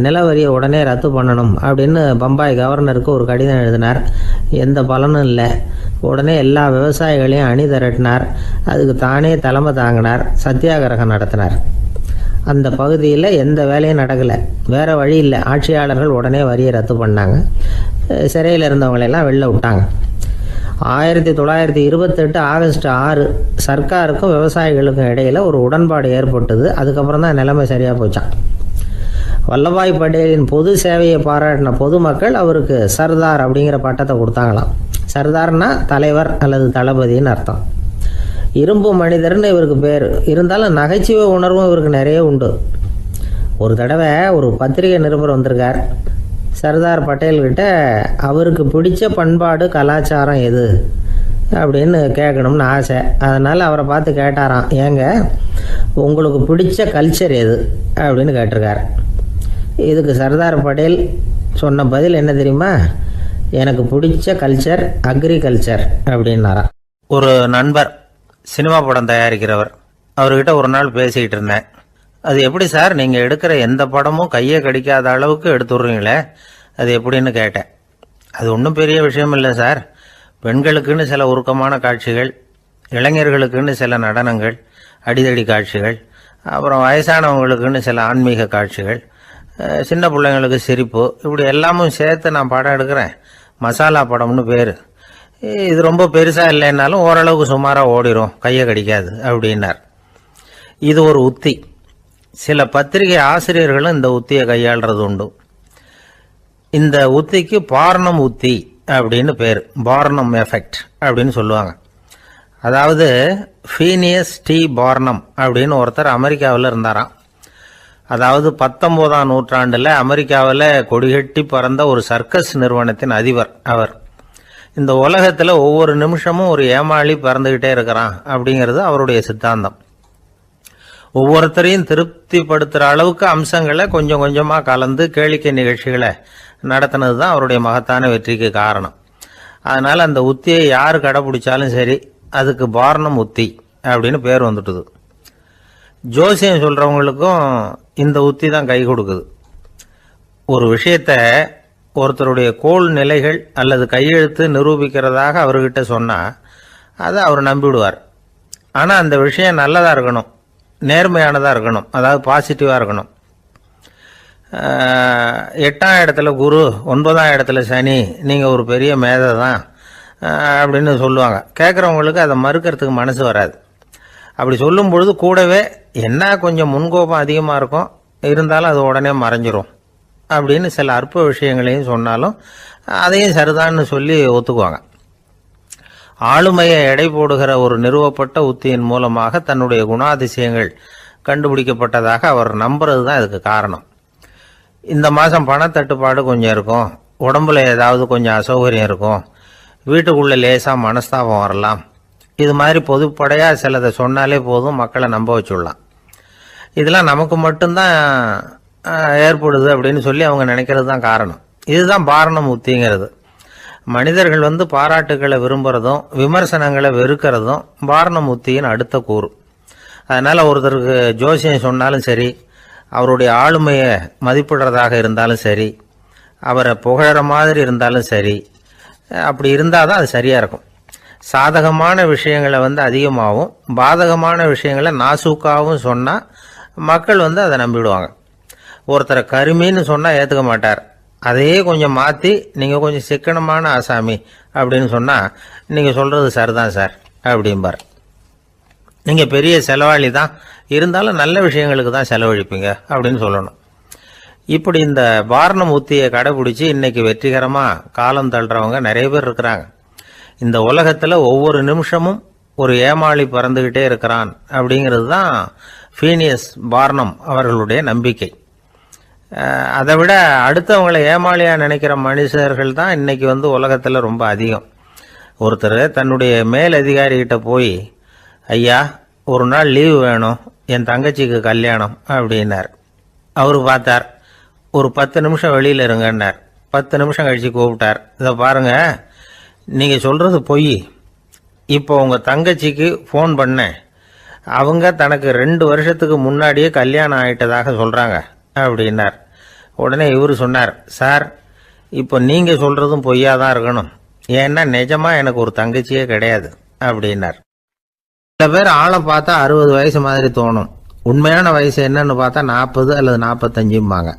நில வரியை உடனே ரத்து பண்ணணும் அப்படின்னு பம்பாய் கவர்னருக்கு ஒரு கடிதம் எழுதினார். எந்த பலனும் இல்லை. உடனே எல்லா விவசாயிகளையும் அணி திரட்டினார். அதுக்கு தானே தலைமை தாங்கினார். சத்தியாகிரகம் நடத்தினார். அந்த பகுதியில் எந்த வேலையும் நடக்கலை. வேறு வழி இல்லை. ஆட்சியாளர்கள் உடனே வரியை ரத்து பண்ணாங்க. சிறையில் இருந்தவங்களெல்லாம் வெளில விட்டாங்க. 1928 ஆகஸ்ட் 6 சர்க்காருக்கும் விவசாயிகளுக்கும் இடையில் ஒரு உடன்பாடு ஏற்பட்டது. அதுக்கப்புறம் தான் நிலைமை சரியாக போச்சான். வல்லபாய் படேலின் பொது சேவையை பாராட்டின பொதுமக்கள் அவருக்கு சர்தார் அப்படிங்கிற பட்டத்தை கொடுத்தாங்களாம். சர்தார்னா தலைவர் அல்லது தளபதின்னு அர்த்தம். இரும்பு மனிதர்னு இவருக்கு பேர். இருந்தாலும் நகைச்சுவை உணர்வும் இவருக்கு நிறைய உண்டு. ஒரு தடவை ஒரு பத்திரிகை நிருபர் வந்திருக்கார். சர்தார் பட்டேல்கிட்ட அவருக்கு பிடிச்ச பண்பாடு கலாச்சாரம் எது அப்படின்னு கேட்கணும்னு ஆசை. அதனால் அவரை பார்த்து கேட்டாராம், ஏங்க உங்களுக்கு பிடிச்ச கல்ச்சர் எது அப்படின்னு கேட்டிருக்கார். இதுக்கு சர்தார் பட்டேல் சொன்ன பதில் என்ன தெரியுமா? எனக்கு பிடிச்ச கல்ச்சர் அக்ரிகல்ச்சர் அப்படின்னாராம். ஒரு நண்பர் சினிமா படம் தயாரிக்கிறவர், அவர்கிட்ட ஒரு நாள் பேசிக்கிட்டு இருந்தேன். அது எப்படி சார், நீங்கள் எடுக்கிற எந்த படமும் கையை கடிக்காத அளவுக்கு எடுத்துடுறீங்களே, அது எப்படின்னு கேட்டேன். அது ஒன்றும் பெரிய விஷயம் இல்லை சார். பெண்களுக்குன்னு சில உருக்கமான காட்சிகள், இளைஞர்களுக்குன்னு சில நடனங்கள், அடிதடி காட்சிகள், அப்புறம் வயசானவங்களுக்குன்னு சில ஆன்மீக காட்சிகள், சின்ன பிள்ளைங்களுக்கு சிரிப்பு, இப்படி எல்லாமும் சேர்த்து நான் படம் எடுக்கிறேன். மசாலா படம்னு பேர். இது ரொம்ப பெருசாக இல்லைன்னாலும் ஓரளவுக்கு சுமாராக ஓடிடும், கையை கடிக்காது அப்படின்னார். இது ஒரு உத்தி. சில பத்திரிகை ஆசிரியர்களும் இந்த உத்தியை கையாளுறது உண்டு. இந்த உத்திக்கு பார்னம் உத்தி அப்படின்னு பேர். பார்னம் எஃபெக்ட் அப்படின்னு சொல்லுவாங்க. அதாவது ஃபீனியஸ் டி பார்னம் அப்படின்னு ஒருத்தர் அமெரிக்காவில் இருந்தாராம். அதாவது 19ஆம் நூற்றாண்டில் அமெரிக்காவில் கொடிகட்டி பறந்த ஒரு சர்க்கஸ் நிறுவனத்தின் அதிபர் அவர். இந்த உலகத்தில் ஒவ்வொரு நிமிஷமும் ஒரு ஏமாளி பறந்துக்கிட்டே இருக்கிறான் அப்படிங்கிறது அவருடைய சித்தாந்தம். ஒவ்வொருத்தரையும் திருப்திப்படுத்துகிற அளவுக்கு அம்சங்களை கொஞ்சம் கொஞ்சமாக கலந்து கேளிக்கை நிகழ்ச்சிகளை நடத்தினது தான் அவருடைய மகத்தான வெற்றிக்கு காரணம். அதனால் அந்த உத்தியை யார் கடைப்பிடிச்சாலும் சரி, அதுக்கு பார்னம் உத்தி அப்படின்னு பேர் வந்துட்டுது. ஜோசியம் சொல்கிறவங்களுக்கும் இந்த உத்தி தான் கை கொடுக்குது. ஒரு விஷயத்த ஒருத்தருடைய கோள் நிலைகள் அல்லது கையெழுத்து நிரூபிக்கிறதாக அவர்கிட்ட சொன்னால் அதை அவர் நம்பிவிடுவார். ஆனால் அந்த விஷயம் நல்லதாக இருக்கணும், நேர்மையானதாக இருக்கணும், அதாவது பாசிட்டிவாக இருக்கணும். 8ஆம் இடத்துல குரு, 9ஆம் இடத்துல சனி, நீங்கள் ஒரு பெரிய மேதை தான் அப்படின்னு சொல்லுவாங்க. கேட்குறவங்களுக்கு அதை மறுக்கிறதுக்கு மனசு வராது. அப்படி சொல்லும் பொழுது கூடவே என்ன கொஞ்சம் முன்கோபம் அதிகமாக இருக்கும், இருந்தாலும் அது உடனே மறைஞ்சிரும் அப்படின்னு சில அற்ப விஷயங்களையும் சொன்னாலும் அதையும் சரிதான்னு சொல்லி ஒத்துக்குவாங்க. ஆளுமையை எடை போடுகிற ஒரு நிறுவப்பட்ட உத்தியின் மூலமாக தன்னுடைய குணாதிசயங்கள் கண்டுபிடிக்கப்பட்டதாக அவர் நம்புறது தான் இதுக்கு காரணம். இந்த மாதம் பணத்தட்டுப்பாடு கொஞ்சம் இருக்கும், உடம்புல ஏதாவது கொஞ்சம் அசௌகரியம் இருக்கும், வீட்டுக்குள்ளே லேசாக மனஸ்தாபம் வரலாம், இது மாதிரி பொதுப்படையாக சிலதை சொன்னாலே போதும், மக்களை நம்ப வச்சுடலாம். இதெல்லாம் நமக்கு மட்டும்தான் ஏற்படுது அப்படின்னு சொல்லி அவங்க நினைக்கிறது தான் காரணம். இதுதான் பார்னம் உத்திங்கிறது. மனிதர்கள் பாராட்டுகளை விரும்புகிறதும் விமர்சனங்களை வெறுக்கிறதும் பார்னம் உத்தியின் அடுத்த கூறு. அதனால் ஒருத்தருக்கு ஜோசியம் சொன்னாலும் சரி, அவருடைய ஆளுமையை மதிப்பிடுறதாக இருந்தாலும் சரி, அவரை புகழற மாதிரி இருந்தாலும் சரி, அப்படி இருந்தால் தான் அது சரியாக இருக்கும். சாதகமான விஷயங்களை அதிகமாகவும் பாதகமான விஷயங்களை நாசூக்காகவும் சொன்னால் மக்கள் அதை நம்பிவிடுவாங்க. ஒருத்தரை கருமின்னு சொன்னால் ஏற்றுக்க மாட்டார், அதையே கொஞ்சம் மாற்றி நீங்கள் கொஞ்சம் சிக்கனமான ஆசாமி அப்படின்னு சொன்னால் நீங்கள் சொல்கிறது சரிதான் சார் அப்படிம்பார். நீங்கள் பெரிய செலவாளி தான், இருந்தாலும் நல்ல விஷயங்களுக்கு தான் செலவழிப்பீங்க அப்படின்னு சொல்லணும். இப்படி இந்த வாரணம் உத்தியை கடைபிடிச்சி இன்னைக்கு வெற்றிகரமாக காலம் தள்ளுறவங்க நிறைய பேர் இருக்கிறாங்க. இந்த உலகத்தில் ஒவ்வொரு நிமிஷமும் ஒரு ஏமாளி பறந்துக்கிட்டே இருக்கிறான் அப்படிங்கிறது தான் ஃபீனியஸ் பார்னம் அவர்களுடைய நம்பிக்கை. அதை விட அடுத்தவங்களை ஏமாளியாக நினைக்கிற மனுஷர்கள் தான் இன்னைக்கு உலகத்தில் ரொம்ப அதிகம். ஒருத்தர் தன்னுடைய மேலதிகாரிகிட்ட போய், ஐயா ஒரு நாள் லீவு வேணும், என் தங்கச்சிக்கு கல்யாணம் அப்படின்னார். அவர் பார்த்தார், ஒரு 10 நிமிஷம் வெளியில் இருங்கன்னார். 10 நிமிஷம் கழித்து கூப்பிட்டார், இதை பாருங்க, நீங்கள் சொல்கிறது பொய். இப்போ உங்கள் தங்கச்சிக்கு ஃபோன் பண்ணேன், அவங்க தனக்கு 2 வருஷத்துக்கு முன்னாடியே கல்யாணம் ஆகிட்டதாக சொல்கிறாங்க அப்படின்னார். உடனே இவர் சொன்னார், சார் இப்போ நீங்கள் சொல்கிறதும் பொய்யா தான் இருக்கணும், ஏன்னா நிஜமாக எனக்கு ஒரு தங்கச்சியே கிடையாது அப்படின்னார். சில பேர் ஆளை பார்த்தா 60 வயசு மாதிரி தோணும், உண்மையான வயசு என்னன்னு பார்த்தா 40 அல்லது 45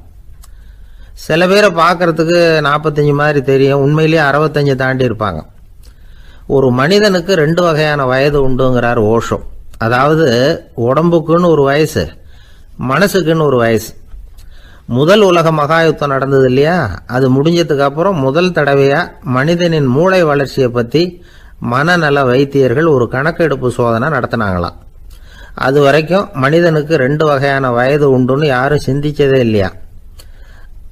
சில பேரை பார்க்கறதுக்கு 45 மாதிரி தெரியும், உண்மையிலேயே 65 தாண்டி இருப்பாங்க. ஒரு மனிதனுக்கு 2 வகையான வயது உண்டுங்கிறார் ஓஷோ. அதாவது உடம்புக்குன்னு ஒரு வயசு, மனசுக்குன்னு ஒரு வயசு. முதல் உலக மகாயுத்தம் நடந்தது இல்லையா, அது முடிஞ்சதுக்கு அப்புறம் முதல் தடவையா மனிதனின் மூளை வளர்ச்சியை பற்றி மனநல வைத்தியர்கள் ஒரு கணக்கெடுப்பு சோதனை நடத்தினாங்களாம். அது வரைக்கும் மனிதனுக்கு 2 வகையான வயது உண்டுன்னு யாரும் சிந்திச்சதே இல்லையா.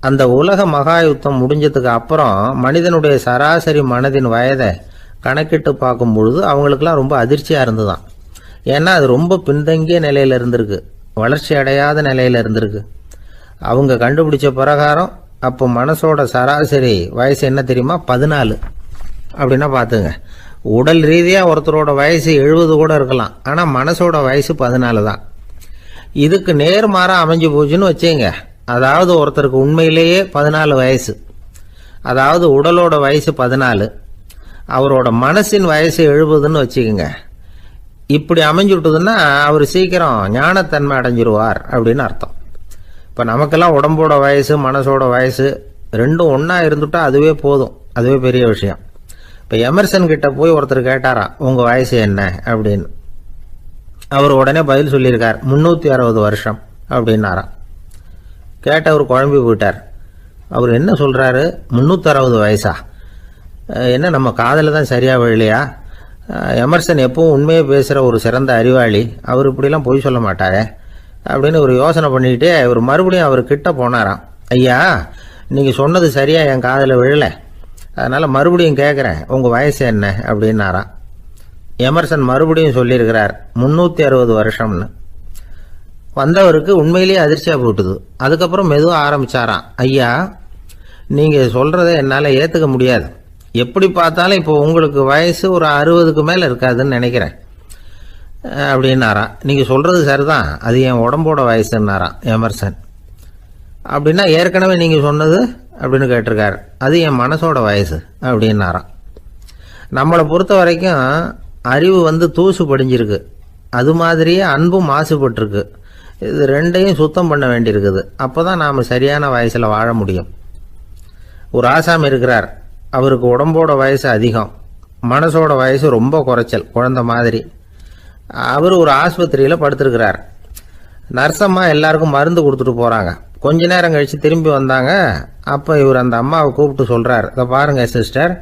அந்த உலக மகாயுத்தம் முடிஞ்சதுக்கு அப்புறம் மனிதனுடைய சராசரி மனதின் வயதை கணக்கிட்டு பார்க்கும் பொழுது அவங்களுக்கெல்லாம் ரொம்ப அதிர்ச்சியாக இருந்துதான். ஏன்னா அது ரொம்ப பின்தங்கிய நிலையில் இருந்திருக்கு, வளர்ச்சி அடையாத நிலையில் இருந்திருக்கு. அவங்க கண்டுபிடிச்ச பிரகாரம் அப்போ மனசோட சராசரி வயசு என்ன தெரியுமா, 14. அப்படின்னா பார்த்துங்க, உடல் ரீதியாக ஒருத்தரோட வயசு 70 கூட இருக்கலாம், ஆனால் மனசோட வயசு 14 தான். இதுக்கு நேர்மாறாக அமைஞ்சு போச்சுன்னு வச்சுங்க. அதாவது ஒருத்தருக்கு உண்மையிலேயே 14 வயசு, அதாவது உடலோட வயசு 14, அவரோட மனசின் வயசு 70ன்னு வச்சுக்கோங்க. இப்படி அமைஞ்சுட்டுதுன்னா அவர் சீக்கிரம் ஞானத்தன்மை அடைஞ்சிருவார் அப்படின்னு அர்த்தம். இப்போ நமக்கெல்லாம் உடம்போட வயசு மனசோட வயசு ரெண்டும் ஒன்றா இருந்துட்டா அதுவே போதும், அதுவே பெரிய விஷயம். இப்போ எமர்சன் கிட்ட போய் ஒருத்தர் கேட்டாராம், உங்கள் வயசு என்ன அப்படின்னு. அவர் உடனே பதில் சொல்லியிருக்கார், 360 வருஷம் அப்படின்னாராம். கேட்டவர் குழம்பி போயிட்டார். அவர் என்ன சொல்கிறாரு, 360 வயசா, என்ன நம்ம காதில் தான் சரியாக விழலையா? எமர்சன் எப்பவும் உண்மையை பேசுகிற ஒரு சிறந்த அறிவாளி, அவர் இப்படிலாம் பொய் சொல்ல மாட்டாரே அப்படின்னு ஒரு யோசனை பண்ணிக்கிட்டே இவர் மறுபடியும் அவர் கிட்ட போனாராம். ஐயா நீங்கள் சொன்னது சரியாக என் காதில் விழலை, அதனால் மறுபடியும் கேட்குறேன், உங்கள் வயசு என்ன அப்படின்னாராம். எமர்சன் மறுபடியும் சொல்லியிருக்கிறார், 360 வருஷம்னு. வந்தவருக்கு உண்மையிலேயே அதிர்ச்சியாக போட்டுது. அதுக்கப்புறம் மெதுவாக ஆரம்பித்தாராம், ஐயா நீங்கள் சொல்கிறத என்னால் ஏற்றுக்க முடியாது, எப்படி பார்த்தாலும் இப்போ உங்களுக்கு வயசு ஒரு 60க்கு மேலே இருக்காதுன்னு நினைக்கிறேன் அப்படின்னாராம். நீங்கள் சொல்கிறது சரிதான், அது என் உடம்போட வயசுன்னாராம் எமர்சன். அப்படின்னா ஏற்கனவே நீங்கள் சொன்னது அப்படின்னு கேட்டிருக்காரு, அது என் மனசோட வயசு அப்படின்னாராம். நம்மளை பொறுத்த வரைக்கும் அறிவு தூசு படிஞ்சிருக்கு, அது மாதிரியே அன்பும் மாசுபட்டிருக்கு. இது ரெண்டையும் சுத்தம் பண்ண வேண்டியிருக்குது, அப்போ தான் நாம் சரியான வயசில் வாழ முடியும். ஒரு ஆசாமி இருக்கிறார், அவருக்கு உடம்போட வயசு அதிகம், மனசோட வயசு ரொம்ப குறைச்சல், குழந்தை மாதிரி. அவர் ஒரு ஆஸ்பத்திரியில் படுத்திருக்கிறார். நர்சம்மா எல்லாருக்கும் மருந்து கொடுத்துட்டு போகிறாங்க. கொஞ்ச நேரம் கழித்து திரும்பி வந்தாங்க. அப்போ இவர் அந்த அம்மாவை கூப்பிட்டு சொல்கிறார், இதை பாருங்கள் சிஸ்டர்,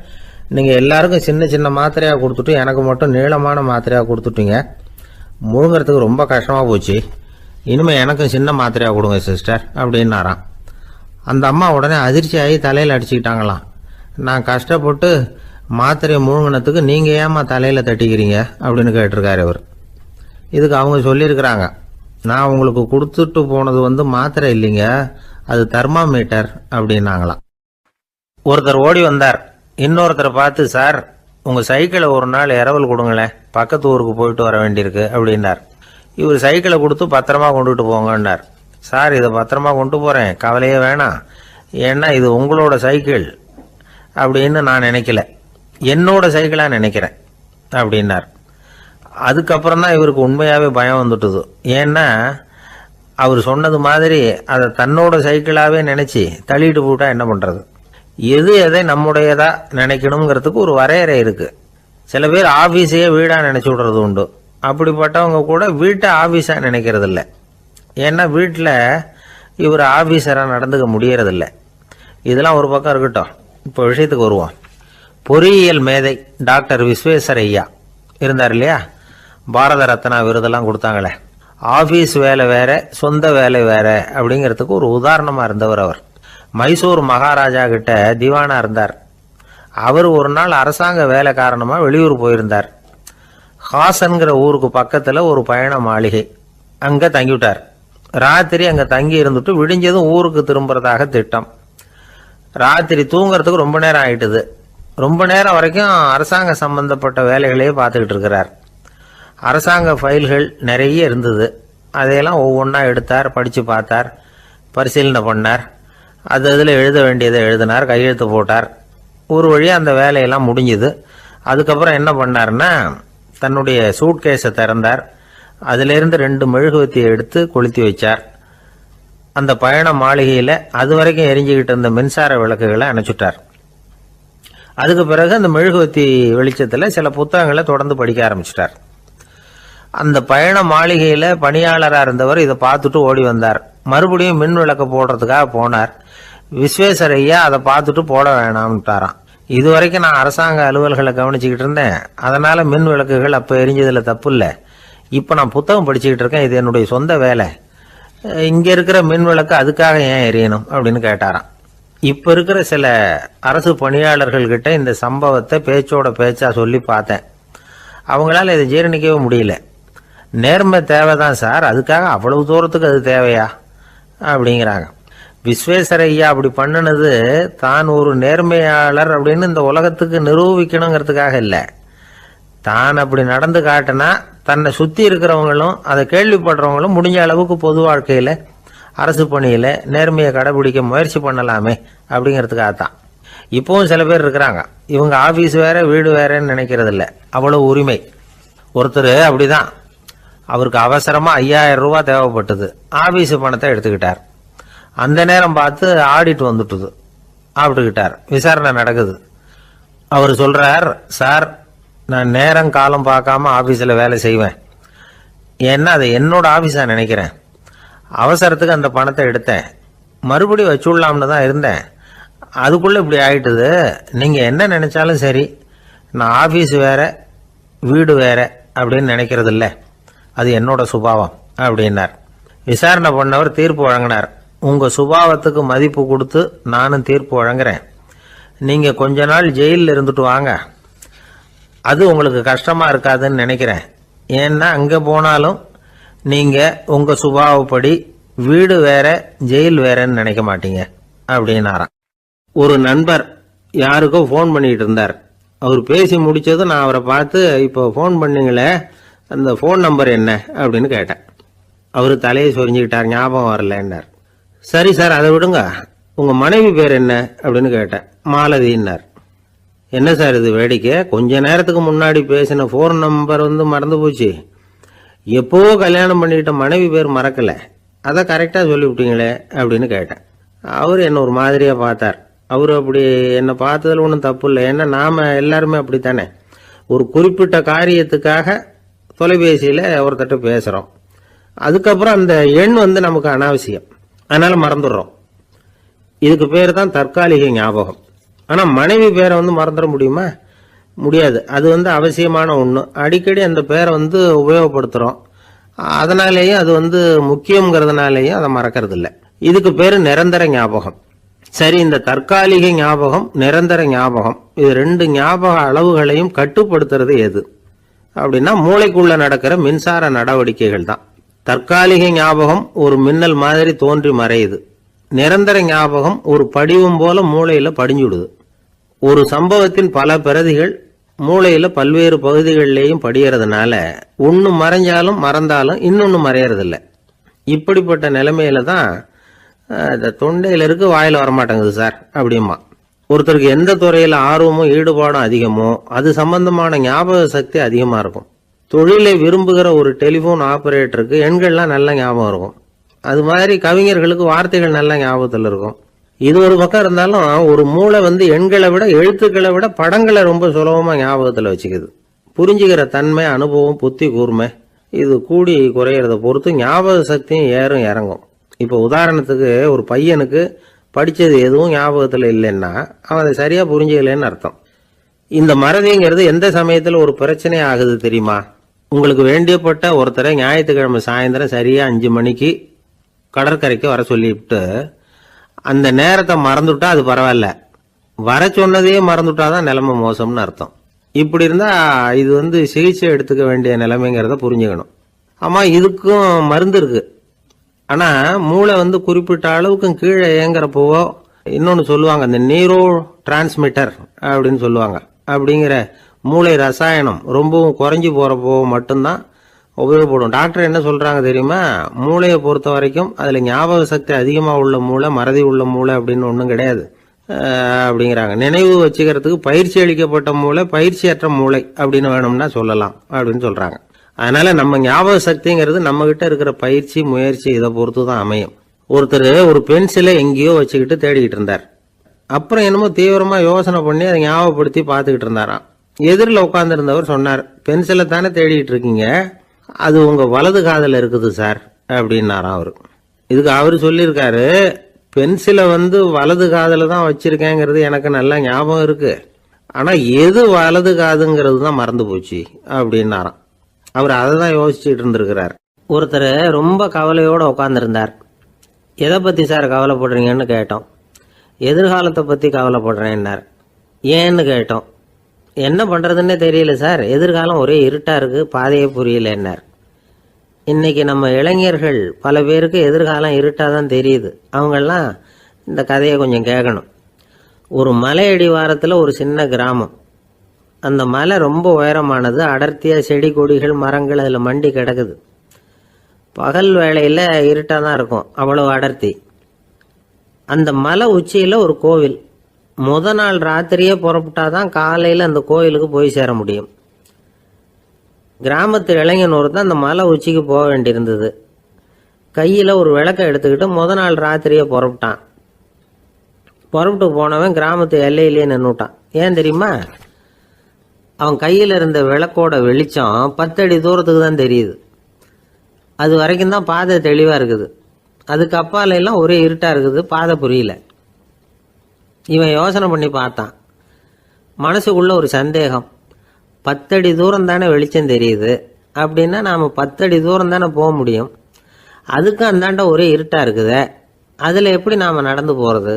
நீங்கள் எல்லாருக்கும் சின்ன சின்ன மாத்திரையாக கொடுத்துட்டு எனக்கு மட்டும் நீளமான மாத்திரையாக கொடுத்துட்டீங்க, முழுங்கிறதுக்கு ரொம்ப கஷ்டமாக போச்சு, இனிமேல் எனக்கும் சின்ன மாத்திரையாக கொடுங்க சிஸ்டர் அப்படின்னாராம். அந்த அம்மா உடனே அதிர்ச்சியாகி தலையில் அடிச்சுக்கிட்டாங்களாம். நான் கஷ்டப்பட்டு மாத்திரையை முழுங்கினத்துக்கு நீங்கள் ஏமா தலையில் தட்டிக்கிறீங்க அப்படின்னு கேட்டிருக்காரு இவர். இதுக்கு அவங்க சொல்லியிருக்கிறாங்க, நான் உங்களுக்கு கொடுத்துட்டு போனது மாத்திரை இல்லைங்க, அது தெர்மாமீட்டர் அப்படின்னாங்களாம். ஒருத்தர் ஓடி வந்தார், இன்னொருத்தரை பார்த்து, சார் உங்கள் சைக்கிளை ஒரு நாள் இரவல் கொடுங்களேன், பக்கத்து ஊருக்கு போயிட்டு வர வேண்டியிருக்கு அப்படின்னார். இவர் சைக்கிளை கொடுத்து பத்திரமா கொண்டுட்டு போங்கன்னார். சார் இதை பத்திரமா கொண்டு போகிறேன், கவலையே வேணாம், ஏன்னா இது உங்களோட சைக்கிள் அப்படின்னு நான் நினைக்கல, என்னோட சைக்கிளாக நினைக்கிறேன் அப்படின்னார். அதுக்கப்புறம் தான் இவருக்கு உண்மையாகவே பயம் வந்துட்டுது. ஏன்னா அவர் சொன்னது மாதிரி அதை தன்னோட சைக்கிளாவே நினைச்சு தள்ளிட்டு போட்டா என்ன பண்றது? எது எதை நம்முடையதா நினைக்கணுங்கிறதுக்கு ஒரு வரையறை இருக்கு. சில பேர் ஆபீஸையே வீடா நினைச்சு விடுறது உண்டு. அப்படிப்பட்டவங்க கூட வீட்டை ஆபீஸா நினைக்கிறது இல்லை. ஏன்னா வீட்டில் இவர் ஆபீஸராக நடந்துக்க முடியறதில்ல. இதெல்லாம் ஒரு பக்கம் இருக்கட்டும். இப்போ விஷயத்துக்கு வருவோம். பொறியியல் மேதை டாக்டர் விஸ்வேஸ்வரய்யா இருந்தார் இல்லையா, பாரத ரத்னா விருதெல்லாம் கொடுத்தாங்களே. ஆபீஸ் வேலை வேற, சொந்த வேலை வேற அப்படிங்கிறதுக்கு ஒரு உதாரணமா இருந்தவர் அவர். மைசூர் மகாராஜா கிட்ட திவானா இருந்தார். அவர் ஒரு நாள் அரசாங்க வேலை காரணமா வெளியூர் போயிருந்தார். ஹாசன்கிற ஊருக்கு பக்கத்துல ஒரு பயண மாளிகை, அங்க தங்கிவிட்டார். ராத்திரி அங்க தங்கி இருந்துட்டு விடிஞ்சதும் ஊருக்கு திரும்புறதாக திட்டம். ராத்திரி தூங்குறதுக்கு ரொம்ப நேரம் ஆயிட்டுது. ரொம்ப நேரம் வரைக்கும் அரசாங்க சம்பந்தப்பட்ட வேலைகளையே பார்த்துக்கிட்டு இருக்கிறார். அரசாங்க ஃபைல்கள் நிறைய இருந்தது. அதையெல்லாம் ஒவ்வொன்றா எடுத்தார், படித்து பார்த்தார், பரிசீலனை பண்ணார். அதில் எழுத வேண்டியதை எழுதினார், கையெழுத்து போட்டார். ஒரு வழியாக அந்த வேலையெல்லாம் முடிஞ்சுது. அதுக்கப்புறம் என்ன பண்ணார்னா, தன்னுடைய சூட்கேஸை திறந்தார். அதிலிருந்து 2 மெழுகுவத்தியை எடுத்து கொளுத்தி வச்சார். அந்த பயண மாளிகையில் அது வரைக்கும் எரிஞ்சுக்கிட்டு இருந்த மின்சார விளக்குகளை அணைச்சுட்டார். அதுக்கு பிறகு அந்த மெழுகுவத்தி வெளிச்சத்தில் சில புத்தகங்களை தொடர்ந்து படிக்க ஆரம்பிச்சிட்டார். அந்த பயண மாளிகையில் பணியாளராக இருந்தவர் இதை பார்த்துட்டு ஓடி வந்தார். மறுபடியும் மின் விளக்கு போடுறதுக்காக போனார். விஸ்வேஸ்வரய்யா அதை பார்த்துட்டு போட வேணாம்ட்டாராம். இது வரைக்கும் நான் அரசாங்க அலுவல்களை கவனிச்சுக்கிட்டு இருந்தேன், அதனால மின் விளக்குகள் அப்போ எரிஞ்சதில் தப்பு இல்லை. இப்போ நான் புத்தகம் படிச்சுக்கிட்டு இருக்கேன், இது என்னுடைய சொந்த வேலை. இங்கே இருக்கிற மின் விளக்கு அதுக்காக ஏன் எரியணும் அப்படின்னு கேட்டாராம். இப்போ இருக்கிற சில அரசு பணியாளர்கள்கிட்ட இந்த சம்பவத்தை பேச்சோட பேச்சா சொல்லி பார்த்தேன். அவங்களால இதை ஜீரணிக்கவே முடியல. நேர்மை தேவைதான் சார், அதுக்காக அவ்வளவு தூரத்துக்கு அது தேவையா அப்படிங்கிறாங்க. விஸ்வேஸ்வரய்யா அப்படி பண்ணினது தான் ஒரு நேர்மையாளர் அப்படின்னு இந்த உலகத்துக்கு நிரூபிக்கணுங்கிறதுக்காக இல்லை. தான் அப்படி நடந்து காட்டினா தன்னை சுற்றி இருக்கிறவங்களும் அதை கேள்விப்படுறவங்களும் முடிஞ்ச அளவுக்கு பொது வாழ்க்கையில் அரசு பணியில் நேர்மையை கடைபிடிக்க முயற்சி பண்ணலாமே அப்படிங்கிறதுக்காகத்தான். இப்போவும் சில பேர் இருக்கிறாங்க, இவங்க ஆஃபீஸ் வேற வீடு வேறன்னு நினைக்கிறது இல்லை, அவ்வளோ உரிமை. ஒருத்தர் அப்படிதான், அவருக்கு அவசரமாக 5000 ரூபா தேவைப்பட்டது. ஆஃபீஸு பணத்தை எடுத்துக்கிட்டார். அந்த நேரம் பார்த்து ஆடிட் வந்துட்டுது. ஆப்பிட்டுக்கிட்டார். விசாரணை நடக்குது. அவர் சொல்றார், சார் நான் நேரம் காலம் பார்க்காம ஆஃபீஸில் வேலை செய்வேன். ஏன்னா அதை என்னோட ஆஃபீஸாக நினைக்கிறேன். அவசரத்துக்கு அந்த பணத்தை எடுத்தேன், மறுபடியும் வச்சுடலாம்னு தான் இருந்தேன். அதுக்குள்ளே இப்படி ஆயிட்டுது. நீங்கள் என்ன நினைச்சாலும் சரி, நான் ஆஃபீஸ் வேற வீடு வேற அப்படின்னு நினைக்கிறது இல்லை, அது என்னோட சுபாவம் அப்படின்னார். விசாரணை பண்ணவர் தீர்ப்பு வழங்கினார். உங்கள் சுபாவத்துக்கு மதிப்பு கொடுத்து நானும் தீர்ப்பு வழங்குறேன். நீங்கள் கொஞ்ச நாள் ஜெயிலில் இருந்துட்டு வாங்க, அது உங்களுக்கு கஷ்டமாக இருக்காதுன்னு நினைக்கிறேன். ஏன்னா அங்கே போனாலும் நீங்கள் உங்கள் சுபாவப்படி வீடு வேற ஜெயில் வேறன்னு நினைக்க மாட்டீங்க அப்படின்னாராம். ஒரு நண்பர் யாருக்கோ ஃபோன் பண்ணிட்டு இருந்தார். அவர் பேசி முடிச்சதும் நான் அவரை பார்த்து, இப்போ ஃபோன் பண்ணீங்களே அந்த ஃபோன் நம்பர் என்ன அப்படின்னு கேட்டேன். அவர் தலையை சொரிஞ்சுக்கிட்டார், ஞாபகம் வரலன்னார். சரி சார் அதை விடுங்க, உங்கள் மனைவி பேர் என்ன அப்படின்னு கேட்டேன். மாலதின்னார். என்ன சார் இது வேடிக்கை, கொஞ்ச நேரத்துக்கு முன்னாடி பேசின ஃபோன் நம்பர் மறந்து போச்சு. எப்போவோ கல்யாணம் பண்ணிக்கிட்ட மனைவி பேர் மறக்கல, அதை கரெக்டாக சொல்லிவிட்டீங்களே அப்படின்னு கேட்டேன். அவர் என்ன ஒரு மாதிரியாக பார்த்தார். அவர் அப்படி என்னை பார்த்ததில் ஒன்றும் தப்பு இல்லை, ஏன்னா நாம் எல்லாருமே அப்படித்தானே. ஒரு குறிப்பிட்ட காரியத்துக்காக தொலைபேசியில் ஒருத்தட்ட பேசுகிறோம், அதுக்கப்புறம் அந்த எண் நமக்கு அனாவசியம், அதனால் மறந்துடுறோம். இதுக்கு பேர் தான் தற்காலிக ஞாபகம். ஆனால் மனைவி பேரை மறந்துட முடியுமா? முடியாது. அது அவசியமான ஒன்று. அடிக்கடி அந்த பேரை உபயோகப்படுத்துகிறோம், அதனாலேயும் அது முக்கியங்கிறதுனாலேயும் அதை மறக்கிறது இல்லை. இதுக்கு பேர் நிரந்தர ஞாபகம். சரி, இந்த தற்காலிக ஞாபகம் நிரந்தர ஞாபகம், இது 2 ஞாபக அளவுகளையும் கட்டுப்படுத்துறது எது அப்படின்னா மூளைக்குள்ள நடக்கிற மின்சார நடவடிக்கைகள் தான். தற்காலிக ஞாபகம் ஒரு மின்னல் மாதிரி தோன்றி மறையுது. நிரந்தர ஞாபகம் ஒரு படிவம் போல மூளையில படிஞ்சுடுது. ஒரு சம்பவத்தின் பல பிரதிகள் மூளையில பல்வேறு பகுதிகளிலேயும் படியறதுனால ஒன்னு மறைஞ்சாலும் மறந்தாலும் இன்னொன்னு மறையறதில்லை. இப்படிப்பட்ட நிலைமையில தான் தொண்டையில இருக்கு, வாயில வரமாட்டேங்குது சார் அப்படிமா. ஒருத்தருக்கு எந்த துறையில ஆர்வமும் ஈடுபாடும் அதிகமோ அது சம்பந்தமான ஞாபக சக்தி அதிகமா இருக்கும். தொழிலை விரும்புகிற ஒரு டெலிபோன் ஆபரேட்டருக்கு எண்கள்லாம் நல்ல ஞாபகம் இருக்கும். அது மாதிரி கவிஞர்களுக்கு வார்த்தைகள் நல்ல ஞாபகத்தில் இருக்கும். இது ஒரு பக்கம் இருந்தாலும் ஒரு மூளை எண்களை விட எழுத்துக்களை விட படங்களை ரொம்ப சுலபமா ஞாபகத்தில் வச்சுக்குது. புரிஞ்சுக்கிற தன்மை, அனுபவம், புத்தி கூர்மை இது கூடி குறையிறத பொறுத்து ஞாபக சக்தியும் ஏறும் இறங்கும். இப்போ உதாரணத்துக்கு ஒரு பையனுக்கு படித்தது எதுவும் ஞாபகத்தில் இல்லைன்னா அவன் அதை சரியாக புரிஞ்சுக்கலன்னு அர்த்தம். இந்த மறதிங்கிறது எந்த சமயத்தில் ஒரு பிரச்சனை ஆகுது தெரியுமா? உங்களுக்கு வேண்டியப்பட்ட ஒருத்தரை ஞாயிற்றுக்கிழமை சாயந்தரம் சரியாக 5 மணிக்கு கடற்கரைக்கு வர சொல்லிவிட்டு அந்த நேரத்தை மறந்துட்டா அது பரவாயில்ல, வர சொன்னதையே மறந்துட்டாதான் நிலைமை மோசம்னு அர்த்தம். இப்படி இருந்தால் இது சிகிச்சை எடுத்துக்க வேண்டிய நிலைமைங்கிறத புரிஞ்சுக்கணும். ஆமாம், இதுக்கும் மருந்து இருக்கு. ஆனால் மூளை குறிப்பிட்ட அளவுக்கும் கீழே இயங்குறப்போவோ இன்னொன்று சொல்லுவாங்க, இந்த நியூரோ டிரான்ஸ்மிட்டர் அப்படின்னு சொல்லுவாங்க. அப்படிங்கிற மூளை ரசாயனம் ரொம்பவும் குறைஞ்சி போகிறப்போ மட்டும்தான் உபயோகப்படும். டாக்டர் என்ன சொல்கிறாங்க தெரியுமா? மூளையை பொறுத்த வரைக்கும் அதில் ஞாபக சக்தி அதிகமாக உள்ள மூளை, மறதி உள்ள மூளை அப்படின்னு ஒன்றும் கிடையாது அப்படிங்கிறாங்க. நினைவு வச்சுக்கிறதுக்கு பயிற்சி அளிக்கப்பட்ட மூளை, பயிற்சியற்ற மூளை அப்படின்னு வேணும்னா சொல்லலாம் அப்படின்னு சொல்கிறாங்க. அதனால நம்ம ஞாபக சக்திங்கிறது நம்ம கிட்ட இருக்கிற பயிற்சி, முயற்சி இதை பொறுத்து தான் அமையும். ஒருத்தர் ஒரு பென்சிலை எங்கேயோ வச்சுக்கிட்டு தேடிக்கிட்டு இருந்தார். அப்புறம் என்னமோ தீவிரமா யோசனை பண்ணி அதை ஞாபகப்படுத்தி பார்த்துக்கிட்டு இருந்தாராம். எதிரில் உட்காந்துருந்தவர் சொன்னார், பென்சிலை தானே தேடிட்டு இருக்கீங்க, அது உங்க வலது காதில் இருக்குது சார் அப்படின்னாராம் அவரு. இதுக்கு அவரு சொல்லியிருக்காரு, பென்சிலை வலது காதில் தான் வச்சிருக்கேங்கிறது எனக்கு நல்லா ஞாபகம் இருக்கு, ஆனா எது வலது காதுங்கிறது தான் மறந்து போச்சு அப்படின்னாராம். அவர் அதை தான் யோசிச்சுட்டு இருந்திருக்கிறார். ஒருத்தர் ரொம்ப கவலையோட உட்காந்துருந்தார். எதை பத்தி சார் கவலைப்படுறீங்கன்னு கேட்டோம். எதிர்காலத்தை பத்தி கவலைப்படுறேன்னார். ஏன்னு கேட்டோம். என்ன பண்றதுன்னே தெரியல சார், எதிர்காலம் ஒரே இருட்டா இருக்கு, பாதையே புரியலன்னார். இன்னைக்கு நம்ம இளைஞர்கள் பல பேருக்கு எதிர்காலம் இருட்டா தான் தெரியுது. அவங்கெல்லாம் இந்த கதையை கொஞ்சம் கேட்கணும். ஒரு மலை அடிவாரத்தில் ஒரு சின்ன கிராமம். அந்த மலை ரொம்ப உயரமானது, அடர்த்தியா செடி கொடிகள் மரங்கள் அதில் மண்டி கிடக்குது. பகல் வேளையில் இருட்டாக தான் இருக்கும், அவ்வளவு அடர்த்தி. அந்த மலை உச்சியில் ஒரு கோவில். முத நாள் ராத்திரியே புறப்பட்டாதான் காலையில் அந்த கோயிலுக்கு போய் சேர முடியும். கிராமத்து இளைஞன் ஒருத்தன் அந்த மலை உச்சிக்கு போக வேண்டியிருந்தது. கையில் ஒரு விளக்கை எடுத்துக்கிட்டு முத நாள் ராத்திரியே புறப்பட்டான். புறப்பட்டு போனவன் கிராமத்து எல்லையிலேயே நின்றுட்டான். ஏன் தெரியுமா? அவன் கையில் இருந்த விளக்கோட வெளிச்சம் 10 அடி தூரத்துக்கு தான் தெரியுது. அது வரைக்கும் தான் பாதை தெளிவாக இருக்குது. அதுக்கு அப்பால எல்லாம் ஒரே இருட்டாக இருக்குது, பாதை புரியல. இவன் யோசனை பண்ணி பார்த்தான். மனசுக்குள்ள ஒரு சந்தேகம். 10 அடி தூரம் தானே வெளிச்சம் தெரியுது, அப்படின்னா நாம் 10 அடி தூரம் தானே போக முடியும். அதுக்கும் அந்தாண்ட ஒரே இருட்டாக இருக்குது, அதில் எப்படி நாம் நடந்து போகிறது?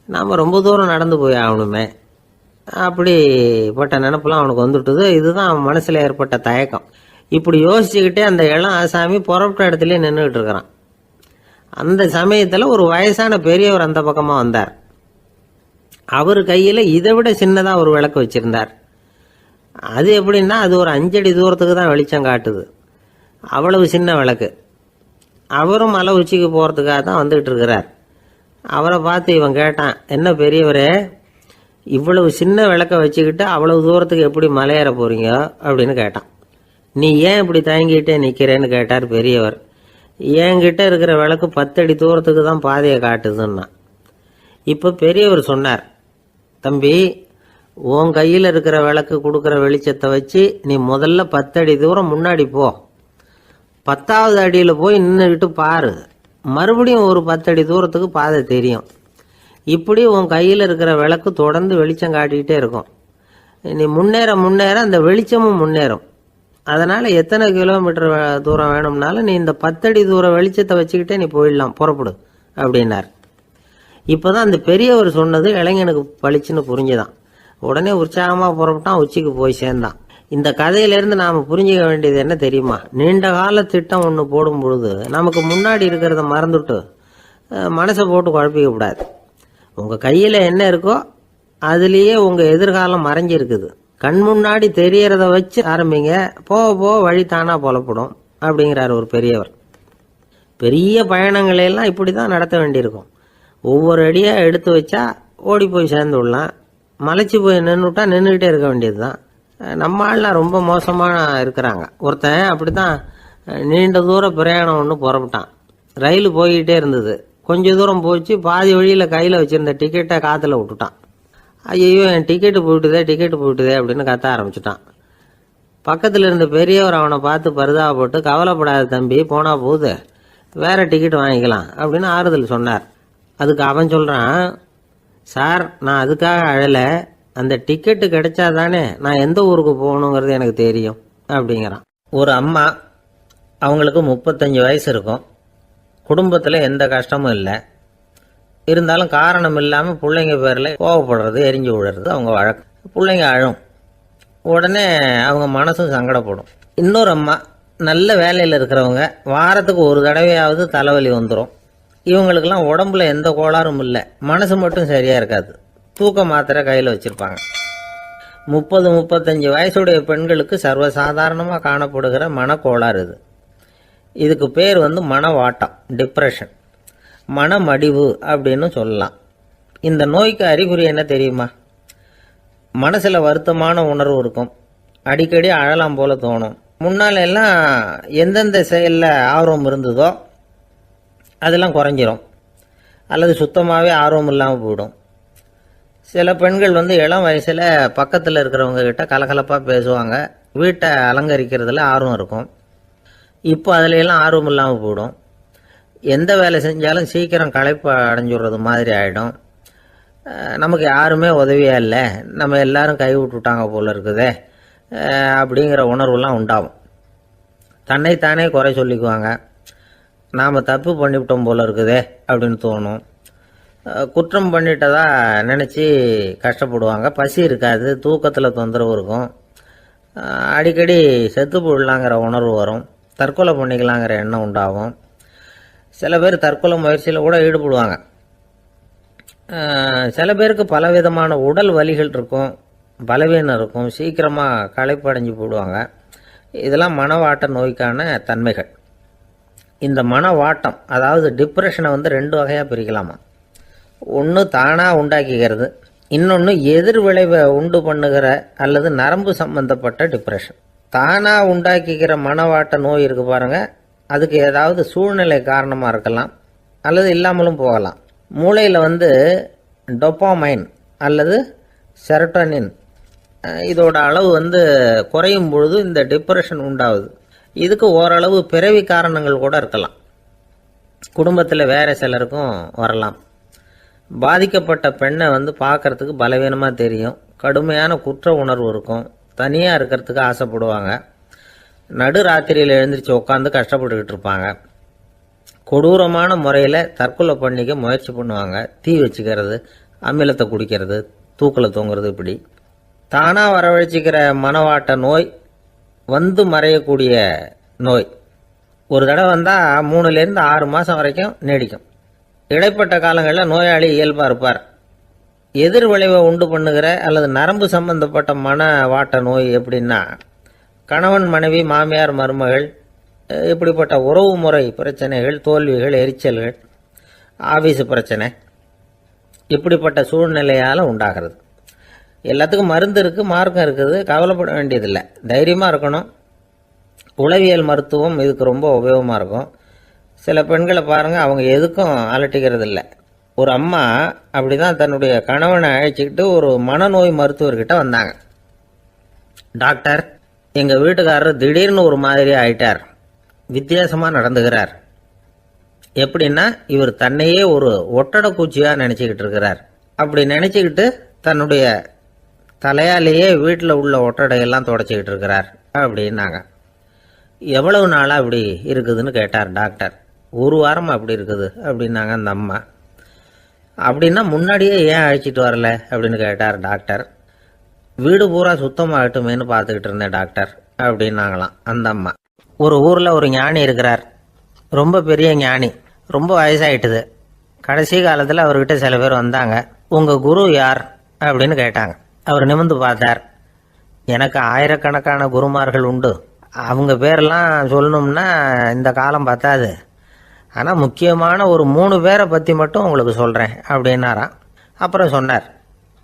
நாம் ரொம்ப தூரம் நடந்து போய் ஆகணுமே. அப்படிப்பட்ட நினப்பெல்லாம் அவனுக்கு வந்துட்டுது. இதுதான் அவன் மனசில் ஏற்பட்ட தயக்கம். இப்படி யோசிச்சுக்கிட்டே அந்த இளம் ஆசாமி புறப்பட்ட இடத்துலயே நின்றுகிட்டு இருக்கிறான். அந்த சமயத்தில் ஒரு வயசான பெரியவர் அந்த பக்கமாக வந்தார். அவர் கையில் இதை விட சின்னதாக ஒரு விளக்கு வச்சிருந்தார். அது எப்படின்னா அது ஒரு 5 அடி தூரத்துக்கு தான் வெளிச்சம் காட்டுது, அவ்வளவு சின்ன விளக்கு. அவரும் மலை உச்சிக்கு போகிறதுக்காக தான் வந்துகிட்டு இருக்கிறார். அவரை பார்த்து இவன் கேட்டான், என்ன பெரியவரே, இவ்வளவு சின்ன விளக்க வச்சுக்கிட்டு அவ்வளவு தூரத்துக்கு எப்படி மலையேற போறீங்க அப்படின்னு கேட்டான். நீ ஏன் இப்படி தயங்கிட்டே நிற்கிறேன்னு கேட்டார் பெரியவர். என்கிட்ட இருக்கிற விளக்கு 10 அடி தூரத்துக்கு தான் பாதையை காட்டுதுன்னா. இப்போ பெரியவர் சொன்னார், தம்பி, உன் கையில் இருக்கிற விளக்கு கொடுக்குற வெளிச்சத்தை வச்சு நீ முதல்ல 10 அடி தூரம் முன்னாடி போ, 10வது அடியில் போய் நின்றுக்கிட்டு பாரு, மறுபடியும் ஒரு 10 அடி தூரத்துக்கு பாதை தெரியும். இப்படி உன் கையில் இருக்கிற விளக்கு தொடர்ந்து வெளிச்சம் காட்டிக்கிட்டே இருக்கும். நீ முன்னேற முன்னேற அந்த வெளிச்சமும் முன்னேறும். அதனால் எத்தனை கிலோமீட்டர் தூரம் வேணும்னாலும் நீ இந்த 10 அடி தூரம் வெளிச்சத்தை வச்சுக்கிட்டே நீ போயிடலாம், புறப்படு அப்படின்னார். இப்போ தான் அந்த பெரியவர் சொன்னது இளைஞனுக்கு பளிச்சுன்னு புரிஞ்சுதான். உடனே உற்சாகமாக புறப்பட்டான், உச்சிக்கு போய் சேர்ந்தான். இந்த கதையிலேருந்து நாம் புரிஞ்சிக்க வேண்டியது என்ன தெரியுமா? நீண்ட கால திட்டம் ஒன்று போடும் பொழுது நமக்கு முன்னாடி இருக்கிறத மறந்துட்டு மனசை போட்டு குழப்பிக்க கூடாது. உங்கள் கையில் என்ன இருக்கோ அதுலேயே உங்கள் எதிர்காலம் மறைஞ்சிருக்குது. கண் முன்னாடி தெரியறத வச்சு ஆரம்பிங்க, போக போக வழி தானா புலப்படும் அப்படிங்கிறார் ஒரு பெரியவர். பெரிய பயணங்களையெல்லாம் இப்படி தான் நடத்த வேண்டியிருக்கும். ஒவ்வொரு அடியாக எடுத்து வச்சா ஓடி போய் சேர்ந்து விடலாம், மலைச்சி போய் நின்றுட்டா நின்றுக்கிட்டே இருக்க வேண்டியது தான். நம்ம ஆள்லாம் ரொம்ப மோசமாக இருக்கிறாங்க. ஒருத்தன் அப்படி தான் நீண்ட தூர பிரயாணம் ஒன்று புறப்பட்டான். ரயில் போய்கிட்டே இருந்தது. கொஞ்ச தூரம் போச்சு, பாதி வழியில் கையில் வச்சுருந்த டிக்கெட்டை காற்றுல விட்டுட்டான். ஐயோ என் டிக்கெட்டு போயிட்டுதே அப்படின்னு கத்த ஆரம்பிச்சுட்டான். பக்கத்தில் இருந்த பெரியவர் அவனை பார்த்து பரிதாபப்பட்டு, கவலைப்படாத தம்பி, போனா போகுது, வேற டிக்கெட் வாங்கிக்கலாம் அப்படின்னு ஆறுதல் சொன்னார். அதுக்கு அவன் சொல்கிறான், சார் நான் அதுக்காக அழலை, அந்த டிக்கெட்டு கிடைச்சாதானே நான் எந்த ஊருக்கு போகணுங்கிறது எனக்கு தெரியும் அப்படிங்கிறான். ஒரு அம்மா, அவங்களுக்கு 35 வயசு இருக்கும், குடும்பத்தில் எந்த கஷ்டமும் இல்லை, இருந்தாலும் காரணம் இல்லாமல் பிள்ளைங்க பேரில் கோவப்படுறது, எரிஞ்சு விடுறது அவங்க வழக்கம். பிள்ளைங்க அழும், உடனே அவங்க மனசும் சங்கடப்படும். இன்னொரு அம்மா, நல்ல வேலையில் இருக்கிறவங்க, வாரத்துக்கு ஒரு தடவையாவது தலைவலி வந்துடும். இவங்களுக்கெல்லாம் உடம்புல எந்த கோளாறும் இல்லை, மனசு மட்டும் சரியாக இருக்காது, தூக்க மாத்திரை கையில் வச்சுருப்பாங்க. 30-35 வயசுடைய பெண்களுக்கு சர்வசாதாரணமாக காணப்படுகிற மனக்கோளாறு இது. இதுக்கு பேர் மனவாட்டம், டிப்ரெஷன், மனமடிவு அப்படின்னு சொல்லலாம். இந்த நோய்க்கு அறிகுறி என்ன தெரியுமா? மனசில் வருத்தமான உணர்வு இருக்கும், அடிக்கடி அழலாம் போல தோணும். முன்னால எல்லாம் எந்தெந்த செயலில் ஆர்வம் இருந்ததோ அதெல்லாம் குறைஞ்சிரும், அல்லது சுத்தமாகவே ஆர்வம் இல்லாமல் போயிடும். சில பெண்கள் இளம் வயசில் பக்கத்தில் இருக்கிறவங்க கிட்ட கலகலப்பாக பேசுவாங்க, வீட்டை அலங்கரிக்கிறதுல ஆர்வம் இருக்கும். இப்போ அதில் எல்லாம் ஆர்வம் இல்லாமல் போயிடும். எந்த வேலை செஞ்சாலும் சீக்கிரம் களைப்பு அடைஞ்சுடுறது மாதிரி ஆகிடும். நமக்கு யாருமே உதவியாக இல்லை, நம்ம எல்லாரும் கை விட்டுட்டாங்க போல இருக்குதே அப்படிங்கிற உணர்வுலாம் உண்டாகும். தன்னைத்தானே குறை சொல்லிக்குவாங்க, நாம் தப்பு பண்ணிவிட்டோம் போல இருக்குதே அப்படின்னு தோணும். குற்றம் பண்ணிட்டதா நினச்சி கஷ்டப்படுவாங்க. பசி இருக்காது, தூக்கத்தில் தொந்தரவு இருக்கும், அடிக்கடி செத்து போடலாங்கிற உணர்வு வரும், தற்கொலை பண்ணிக்கலாங்கிற எண்ணம் உண்டாகும். சில பேர் தற்கொலை முயற்சியில் கூட ஈடுபடுவாங்க. சில பேருக்கு பலவிதமான உடல் வலிகள் இருக்கும், பலவீனம் இருக்கும், சீக்கிரமாக களைப்படைஞ்சு போடுவாங்க. இதெல்லாம் மனவாட்ட நோய்க்கான தன்மைகள். இந்த மனவாட்டம், அதாவது டிப்ரெஷனை 2 வகையாக பிரிக்கலாமா. ஒன்று தானாக உண்டாக்கிக்கிறது, இன்னொன்று எதிர் விளைவை உண்டு பண்ணுகிற அல்லது நரம்பு சம்பந்தப்பட்ட டிப்ரெஷன். தானாக உண்டாக்கிக்கிற மனவாட்ட நோய் இருக்கு பாருங்க, அதுக்கு ஏதாவது சூழ்நிலை காரணமாக இருக்கலாம், அல்லது இல்லாமலும் போகலாம். மூளையில் டொப்பாமைன் அல்லது செரட்டோனின் இதோட அளவு குறையும் பொழுது இந்த டிப்ரெஷன் உண்டாகுது. இதுக்கு ஓரளவு பிறவி காரணங்கள் கூட இருக்கலாம், குடும்பத்தில் வேற சிலருக்கும் வரலாம். பாதிக்கப்பட்ட பெண்ணை பார்க்கறதுக்கு பலவீனமாக தெரியும், கடுமையான குற்ற உணர்வு இருக்கும், தனியாக இருக்கிறதுக்கு ஆசைப்படுவாங்க, நடு ராத்திரியில் எழுந்திரிச்சு உட்காந்து கஷ்டப்பட்டுக்கிட்டு இருப்பாங்க, கொடூரமான முறையில் தற்கொலை பண்ணிக்க முயற்சி பண்ணுவாங்க, தீ வச்சுக்கிறது, அமிலத்தை குடிக்கிறது, தூக்கில் தூங்குறது. இப்படி தானாக வரவழைச்சிக்கிற மனவாட்ட நோய் மறையக்கூடிய நோய். ஒரு தடவை வந்தால் 3லேருந்து 6 மாதம் வரைக்கும் நீடிக்கும். இடைப்பட்ட காலங்களில் நோயாளி இயல்பாக இருப்பார். எதிர் விளைவை உண்டு பண்ணுகிற அல்லது நரம்பு சம்பந்தப்பட்ட மனவாட்ட நோய் எப்படின்னா, கணவன் மனைவி, மாமியார் மருமகள், இப்படிப்பட்ட உறவு முறை பிரச்சனைகள், தோல்விகள், எரிச்சல்கள், ஆபீஸ் பிரச்சனை, இப்படிப்பட்ட சூழ்நிலையால் உண்டாகிறது. எல்லாத்துக்கும் மருந்து இருக்குது, மார்க்கம் இருக்குது, கவலைப்பட வேண்டியதில்லை, தைரியமாக இருக்கணும். உளவியல் மருத்துவம் இதுக்கு ரொம்ப உபயோகமாக இருக்கும். சில பெண்களை பாருங்கள், அவங்க எதுக்கும் அலட்டிக்கிறது இல்லை. ஒரு அம்மா அப்படி தான் தன்னுடைய கணவனை அழைச்சிக்கிட்டு ஒரு மனநோய் மருத்துவர்கிட்ட வந்தாங்க. டாக்டர், எங்கள் வீட்டுக்காரர் திடீர்னு ஒரு மாதிரி ஆயிட்டார், வித்தியாசமாக நடந்துகிறார். எப்படின்னா, இவர் தன்னையே ஒரு ஒட்டடை பூச்சியாக நினச்சிக்கிட்டு இருக்கிறார். அப்படி நினச்சிக்கிட்டு தன்னுடைய தலையாலேயே வீட்டில் உள்ள ஒட்டடையெல்லாம் தொடச்சிக்கிட்டு இருக்கிறார் அப்படின்னாங்க. எவ்வளவு நாளாக அப்படி இருக்குதுன்னு கேட்டார் டாக்டர். 1 வாரமாக அப்படி இருக்குது அப்படின்னாங்க அந்த அம்மா. அப்படின்னா முன்னாடியே ஏன் அழைச்சிட்டு வரல அப்படின்னு கேட்டார் டாக்டர். வீடு பூரா சுத்தமாகட்டுமேனு பார்த்துக்கிட்டு இருந்தேன் டாக்டர் அப்படின்னாங்களாம் அந்த அம்மா. ஒரு ஊரில் ஒரு ஞானி இருக்கிறார், ரொம்ப பெரிய ஞானி, ரொம்ப வயசாயிட்டுது. கடைசி காலத்தில் அவர்கிட்ட சில பேர் வந்தாங்க. உங்கள் குரு யார் அப்படின்னு கேட்டாங்க. அவர் நிமிர்ந்து பார்த்தார். எனக்கு ஆயிரக்கணக்கான குருமார்கள் உண்டு, அவங்க பேரெல்லாம் சொல்லணும்னா இந்த காலம் பத்தாது, ஆனால் முக்கியமான ஒரு 3 பேரை பற்றி மட்டும் உங்களுக்கு சொல்கிறேன் அப்படின்னாராம். அப்புறம் சொன்னார்,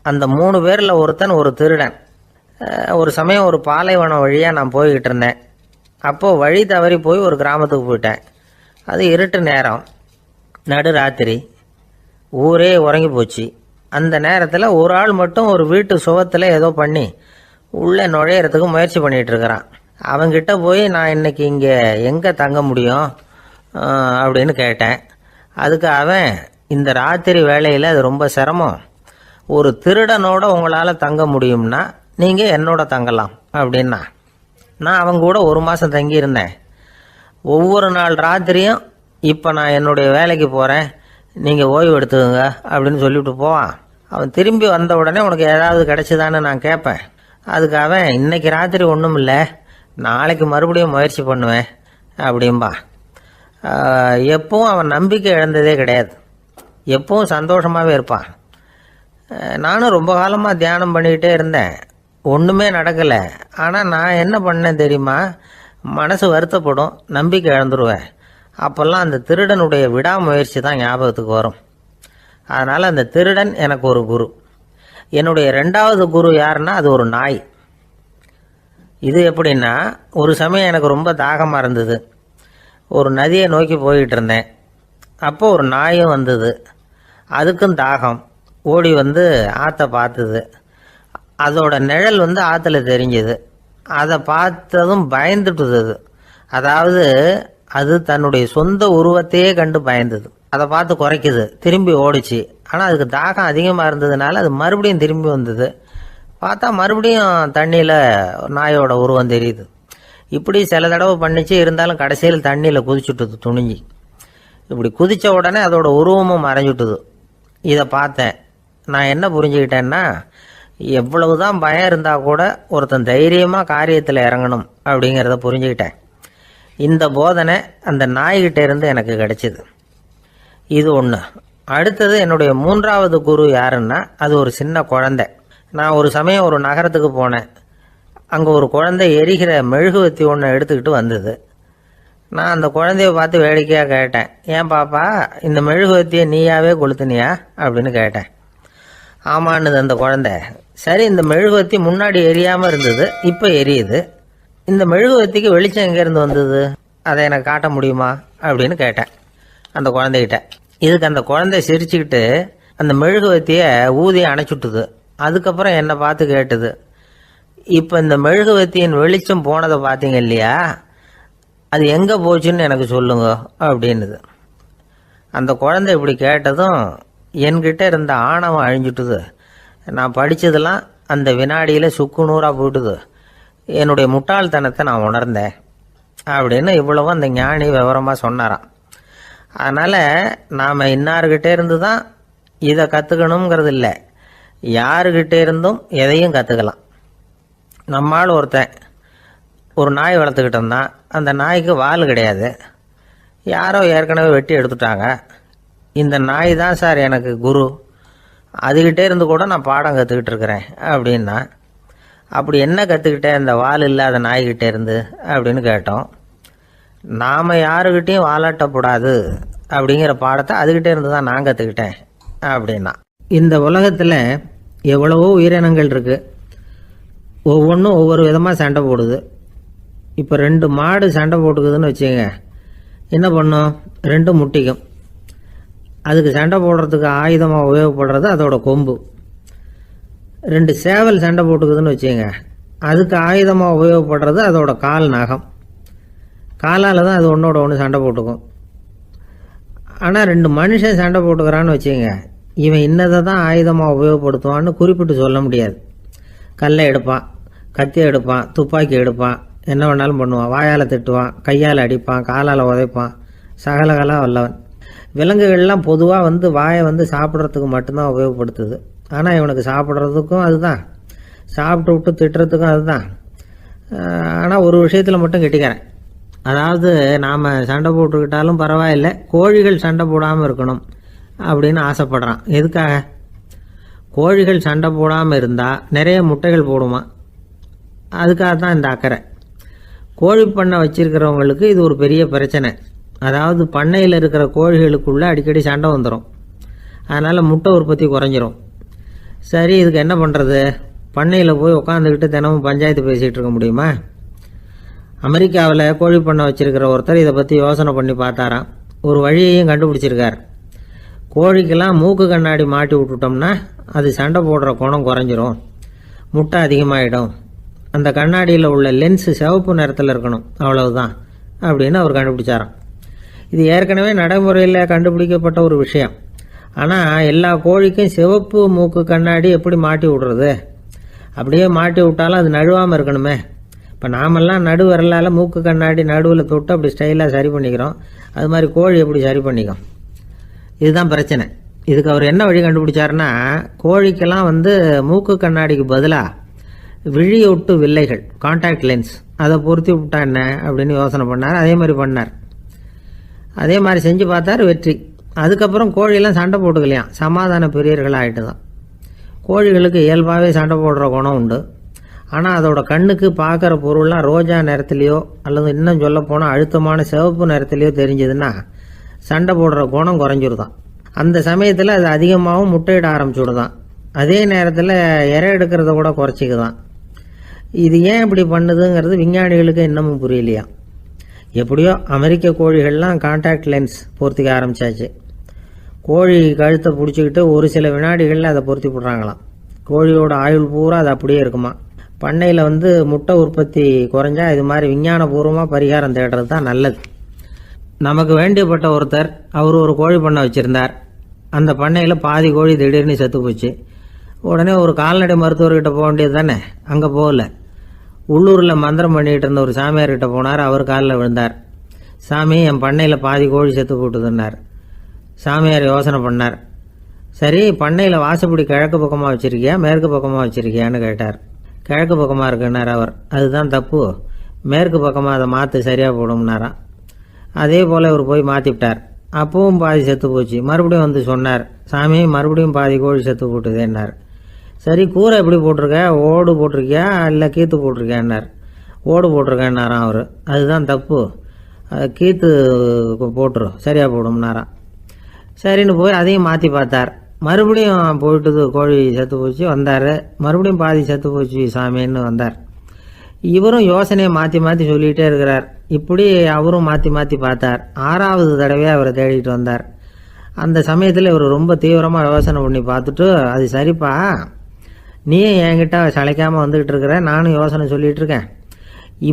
அந்த 3 பேரில் ஒருத்தன் ஒரு திருடன். ஒரு சமயம் ஒரு பாலைவனம் வழியாக நான் போய்கிட்டு இருந்தேன். அப்போது வழி தவறி போய் ஒரு கிராமத்துக்கு போயிட்டேன். அது இருட்டு நேரம், நடு ராத்திரி, ஊரே உறங்கி போச்சு. அந்த நேரத்தில் ஒரு ஆள் மட்டும் ஒரு வீட்டு சுவத்தில் ஏதோ பண்ணி உள்ளே நுழையிறதுக்கு முயற்சி பண்ணிகிட்டு இருக்கிறான். அவங்கிட்ட போய் நான் இன்னைக்கு இங்கே எங்கே தங்க முடியும் அப்படின்னு கேட்டேன். அதுக்கு அவன், இந்த ராத்திரி வேளையில் அது ரொம்ப சிரமம், ஒரு திருடனோட உங்களால் தங்க முடியும்னா நீங்கள் என்னோட தங்கலாம் அப்படின்னா. நான் அவங்க கூட 1 மாதம் தங்கியிருந்தேன். ஒவ்வொரு நாள் ராத்திரியும் இப்போ நான் என்னுடைய வேலைக்கு போகிறேன், நீங்கள் ஓய்வு எடுத்துக்கோங்க அப்படின்னு சொல்லிவிட்டு போவான். அவன் திரும்பி வந்த உடனே உனக்கு ஏதாவது கிடைச்சிதான்னு நான் கேட்பேன். அதுக்கு அவன், இன்னைக்கு ராத்திரி ஒன்றும் இல்லை, நாளைக்கு மறுபடியும் முயற்சி பண்ணுவேன் அப்படின்பா. எப்பவும் அவன் நம்பிக்கை இழந்ததே கிடையாது, எப்பவும் சந்தோஷமாகவே இருப்பான். நானும் ரொம்ப காலமாக தியானம் பண்ணிக்கிட்டே இருந்தேன், ஒன்றுமே நடக்கலை. ஆனால் நான் என்ன பண்ணேன் தெரியுமா, மனசு வருத்தப்படும், நம்பிக்கை இழந்துருவேன். அப்போல்லாம் அந்த திருடனுடைய விடாமுயற்சி தான் ஞாபகத்துக்கு வரும். அதனால் அந்த திருடன் எனக்கு ஒரு குரு. என்னுடைய 2வது குரு யாருன்னா அது ஒரு நாய். இது எப்படின்னா, ஒரு சமயம் எனக்கு ரொம்ப தாகமாக இருந்தது. ஒரு நதியை நோக்கி போயிட்டு இருந்தேன். அப்போ ஒரு நாயும் வந்தது, அதுக்கும் தாகம். ஓடி வந்து ஆற்றை பார்த்தது. அதோட நிழல் வந்து ஆற்றுல தெரிஞ்சது. அதை பார்த்ததும் பயந்துட்டுது. அதாவது அது தன்னுடைய சொந்த உருவத்தையே கண்டு பயந்தது. அதை பார்த்து குறைக்குது, திரும்பி ஓடிச்சு. ஆனால் அதுக்கு தாகம் அதிகமாக இருந்ததுனால அது மறுபடியும் திரும்பி வந்தது. பார்த்தா மறுபடியும் தண்ணியில் நாயோட உருவம் தெரியுது. இப்படி சில தடவை பண்ணிச்சு. இருந்தாலும் கடைசியில் தண்ணியில் குதிச்சுட்டுது துணிஞ்சி. இப்படி குதித்த உடனே அதோட உருவமும் மறைஞ்சுட்டுது. இதை பார்த்தேன். நான் என்ன புரிஞ்சுக்கிட்டேன்னா, எவ்வளவு தான் பயம் இருந்தால் கூட ஒருத்தன் தைரியமாக காரியத்தில் இறங்கணும் அப்படிங்கிறத புரிஞ்சுக்கிட்டேன். இந்த போதனை அந்த நாய்கிட்ட இருந்து எனக்கு கிடைச்சிது. இது ஒன்று. அடுத்தது என்னுடைய 3வது குரு யாருன்னா அது ஒரு சின்ன குழந்தை. நான் ஒரு சமயம் ஒரு நகரத்துக்கு போனேன். அங்கே ஒரு குழந்தை எரிகிற மெழுகுவத்தி ஒன்று எடுத்துக்கிட்டு வந்தது. நான் அந்த குழந்தைய பார்த்து வேடிக்கையாக கேட்டேன், ஏன் பாப்பா இந்த மெழுகுவத்தியை நீயாவே கொளுத்துனியா அப்படின்னு கேட்டேன். ஆமான்னுது அந்த குழந்தை. சரி, இந்த மெழுகுவத்தி முன்னாடி எரியாமல் இருந்தது, இப்போ எரியுது. இந்த மெழுகுவத்திக்கு வெளிச்சம் எங்கேருந்து வந்தது, அதை எனக்கு காட்ட முடியுமா அப்படின்னு கேட்டேன் அந்த குழந்தைகிட்ட. இதுக்கு அந்த குழந்தை சிரிச்சுக்கிட்டு அந்த மெழுகுவத்தியை ஊதி அணைச்சுட்டுது. அதுக்கப்புறம் என்னை பார்த்து கேட்டுது, இப்போ இந்த மெழுகுவத்தியின் வெளிச்சம் போனதை பார்த்தீங்க இல்லையா, அது எங்கே போச்சுன்னு எனக்கு சொல்லுங்க அப்படின்னுது. அந்த குழந்தை இப்படி கேட்டதும் என்கிட்ட இருந்த ஆணவம் அழிஞ்சுட்டுது. நான் படித்ததெல்லாம் அந்த வினாடியில் சுக்கு நூறாக போயிட்டுது. என்னுடைய முட்டாள்தனத்தை நான் உணர்ந்தேன் அப்படின்னு இவ்வளவும் அந்த ஞானி விவரமாக சொன்னாராம். அதனால் நாம் இன்னார்கிட்டே இருந்து தான் இதை கற்றுக்கணுங்கிறது இல்லை, யாருக்கிட்டே இருந்தும் எதையும் கற்றுக்கலாம். நம்மால் ஒருத்தன் ஒரு நாய் வளர்த்துக்கிட்டு இருந்தான். அந்த நாய்க்கு வால் கிடையாது, யாரோ ஏற்கனவே வெட்டி எடுத்துட்டாங்க. இந்த நாய் தான் சார் எனக்கு குரு, அதுகிட்டே இருந்து கூட நான் பாடம் கற்றுக்கிட்டு இருக்கிறேன் அப்படின்னா. அப்படி என்ன கற்றுக்கிட்டேன் இந்த வால் இல்லாத நாய்கிட்டே இருந்து அப்படின்னு கேட்டோம். நாம் யாருக்கிட்டையும் வாலாட்டக்கூடாது அப்படிங்கிற பாடத்தை அதுகிட்டே இருந்து தான் நான் கற்றுக்கிட்டேன் அப்படின்னா. இந்த உலகத்தில் எவ்வளவோ உயிரினங்கள் இருக்குது, ஒவ்வொன்றும் ஒவ்வொரு விதமாக சண்டை போடுது. இப்போ 2 மாடு சண்டை போட்டுக்குதுன்னு வச்சுங்க, என்ன பண்ணும், 2 முட்டிக்கும். அதுக்கு சண்டை போடுறதுக்கு ஆயுதமாக உபயோகப்படுறது அதோட கொம்பு. 2 சேவல் சண்டை போட்டுக்குதுன்னு வச்சுங்க, அதுக்கு ஆயுதமாக உபயோகப்படுறது அதோட கால் நகம். காலால் தான் அது ஒன்றோட ஒன்று சண்டை போட்டுக்கும். ஆனால் 2 மனுஷன் சண்டை போட்டுக்கிறான்னு வச்சுங்க, இவன் இன்னதை தான் ஆயுதமாக உபயோகப்படுத்துவான்னு குறிப்பிட்டு சொல்ல முடியாது. கல்லை எடுப்பான், கத்தி எடுப்பான், துப்பாக்கி எடுப்பான், என்ன வேணாலும் பண்ணுவான். வாயால் திட்டுவான், கையால் அடிப்பான், காலால் உதைப்பான், சகலகலா வல்லவன். விலங்குகள்லாம் பொதுவாக வாயை சாப்பிட்றதுக்கு மட்டும்தான் உபயோகப்படுத்துது. ஆனால் இவனுக்கு சாப்பிட்றதுக்கும் அதுதான், சாப்பிட்டு விட்டு திட்டுறதுக்கும் அதுதான். ஆனால் ஒரு விஷயத்தில் மட்டும் கெட்டிக்கிறேன். அதாவது நாம் சண்டை போட்டுக்கிட்டாலும் பரவாயில்லை, கோழிகள் சண்டை போடாமல் இருக்கணும் அப்படின்னு ஆசைப்படுறான். எதுக்காக? கோழிகள் சண்டை போடாமல் இருந்தால் நிறைய முட்டைகள் போடுமா, அதுக்காக தான் இந்த அக்கறை. கோழி பண்ணை வச்சிருக்கிறவங்களுக்கு இது ஒரு பெரிய பிரச்சனை. அதாவது பண்ணையில் இருக்கிற கோழிகளுக்குள்ளே அடிக்கடி சண்டை வந்துடும், அதனால் முட்டை உற்பத்தி குறைஞ்சிரும். சரி, இதுக்கு என்ன பண்ணுறது? பண்ணையில் போய் உட்காந்துக்கிட்டு தினமும் பஞ்சாயத்து பேசிகிட்டு இருக்க முடியுமா? அமெரிக்காவில் கோழி பண்ணை வச்சிருக்கிற ஒருத்தர் இதை பற்றி யோசனை பண்ணி பார்த்தாராம். ஒரு வழியையும் கண்டுபிடிச்சிருக்கார். கோழிக்கெல்லாம் மூக்கு கண்ணாடி மாட்டி விட்டுட்டோம்னா அது சண்டை போடுற குணம் குறைஞ்சிரும், முட்டை அதிகமாகிடும். அந்த கண்ணாடியில் உள்ள லென்ஸு சிவப்பு நிறத்தில் இருக்கணும், அவ்வளவுதான் அப்படின்னு அவர் கண்டுபிடிச்சாராம். இது ஏற்கனவே நடைமுறையில் கண்டுபிடிக்கப்பட்ட ஒரு விஷயம். ஆனால் எல்லா கோழிக்கும் சிவப்பு மூக்கு கண்ணாடி எப்படி மாட்டி விடுறது? அப்படியே மாட்டி விட்டாலும் அது நழுவாமல் இருக்கணுமே. இப்போ நாமெல்லாம் நடு விரலால் மூக்கு கண்ணாடி நடுவில் தொட்டு அப்படி ஸ்டைலாக சரி பண்ணிக்கிறோம். அது மாதிரி கோழி எப்படி சரி பண்ணிக்கும்? இதுதான் பிரச்சனை. இதுக்கு அவர் என்ன வழி கண்டுபிடிச்சாருன்னா, கோழிக்கெல்லாம் மூக்கு கண்ணாடிக்கு பதிலாக விழியொட்டு வில்லைகள், கான்டாக்ட் லென்ஸ், அதை பொருத்தி விட்டா என்ன அப்படின்னு யோசனை பண்ணார். அதே மாதிரி பண்ணார். அதே மாதிரி செஞ்சு பார்த்தார், வெற்றி. அதுக்கப்புறம் கோழியெல்லாம் சண்டை போட்டுக்கலையாம், சமாதான பிரியர்கள் ஆகிட்டு தான். கோழிகளுக்கு இயல்பாகவே சண்டை போடுற குணம் உண்டு. ஆனால் அதோட கண்ணுக்கு பார்க்குற பொருள்லாம் ரோஜா நிறத்துலையோ அல்லது இன்னும் சொல்ல போனால் அழுத்தமான சிவப்பு நிறத்துலையோ தெரிஞ்சதுன்னா சண்டை போடுற குணம் குறைஞ்சிருதான். அந்த சமயத்தில் அது அதிகமாகவும் முட்டையிட ஆரம்பிச்சுடுதான். அதே நேரத்தில் இறை எடுக்கிறத கூட குறைச்சிக்குதான். இது ஏன் இப்படி பண்ணுதுங்கிறது விஞ்ஞானிகளுக்கு இன்னமும் புரியலையா. எப்படியோ அமெரிக்க கோழிகள்லாம் கான்டாக்ட் லென்ஸ் பொருத்திக்க ஆரம்பித்தாச்சு. கோழி கழுத்தை பிடிச்சிக்கிட்டு ஒரு சில வினாடிகளில் அதை பொருத்தி விட்றாங்களாம். கோழியோட ஆயுள் பூரா அது அப்படியே இருக்குமா. பண்ணையில் முட்டை உற்பத்தி குறைஞ்சா இது மாதிரி விஞ்ஞானபூர்வமாக பரிகாரம் தேடுறது தான் நல்லது. நமக்கு வேண்டியப்பட்ட ஒருத்தர், அவர் ஒரு கோழி பண்ணை வச்சுருந்தார். அந்த பண்ணையில் பாதி கோழி திடீர்னு செத்து போச்சு. உடனே ஒரு கால்நடை மருத்துவர்கிட்ட போக வேண்டியது தானே. அங்கே போகல. உள்ளூரில் மந்திரம் பண்ணிகிட்டு இருந்த ஒரு சாமியார்கிட்ட போனார். அவர் காலில் விழுந்தார். சாமி, என் பண்ணையில் பாதி கோழி செத்து போட்டுதுன்னார். சாமியார் யோசனை பண்ணார். சரி, பண்ணையில் வாசப்படி கிழக்கு பக்கமாக வச்சுருக்கியா மேற்கு பக்கமாக வச்சுருக்கியான்னு கேட்டார். கிழக்கு பக்கமாக இருக்குன்னார் அவர். அதுதான் தப்பு, மேற்கு பக்கமாக அதை மாற்று சரியாக போடும்னாராம். அதே போல் இவர் போய் மாற்றிவிட்டார். அப்பவும் பாதி செத்து போச்சு. மறுபடியும் சொன்னார், சாமி மறுபடியும் பாதி கோழி செத்து போட்டுதேன்னார். சரி, கூரை எப்படி போட்டிருக்க, ஓடு போட்டிருக்கியா இல்லை கீத்து போட்டிருக்கியான்னார். ஓடு போட்டிருக்கேன்னாராம் அவர். அதுதான் தப்பு, கீத்து போட்டுரும் சரியாக போடும்னாராம். சரின்னு போய் அதையும் மாற்றி பார்த்தார். மறுபடியும் போயிட்டுது, கோழி செத்து போச்சு. வந்தார். மறுபடியும் பாதி செத்து போச்சு சாமின்னு வந்தார். இவரும் யோசனையை மாற்றி மாற்றி சொல்லிகிட்டே இருக்கிறார். இப்படி அவரும் மாற்றி மாற்றி பார்த்தார். 6வது தடவையாக அவரை தேடிட்டு வந்தார். அந்த சமயத்தில் இவர் ரொம்ப தீவிரமாக யோசனை பண்ணி பார்த்துட்டு, அது சரிப்பா, நீ என்கிட்ட சளைக்காமல் வந்துக்கிட்டு இருக்கிற, நானும் யோசனை சொல்லிகிட்டு இருக்கேன்.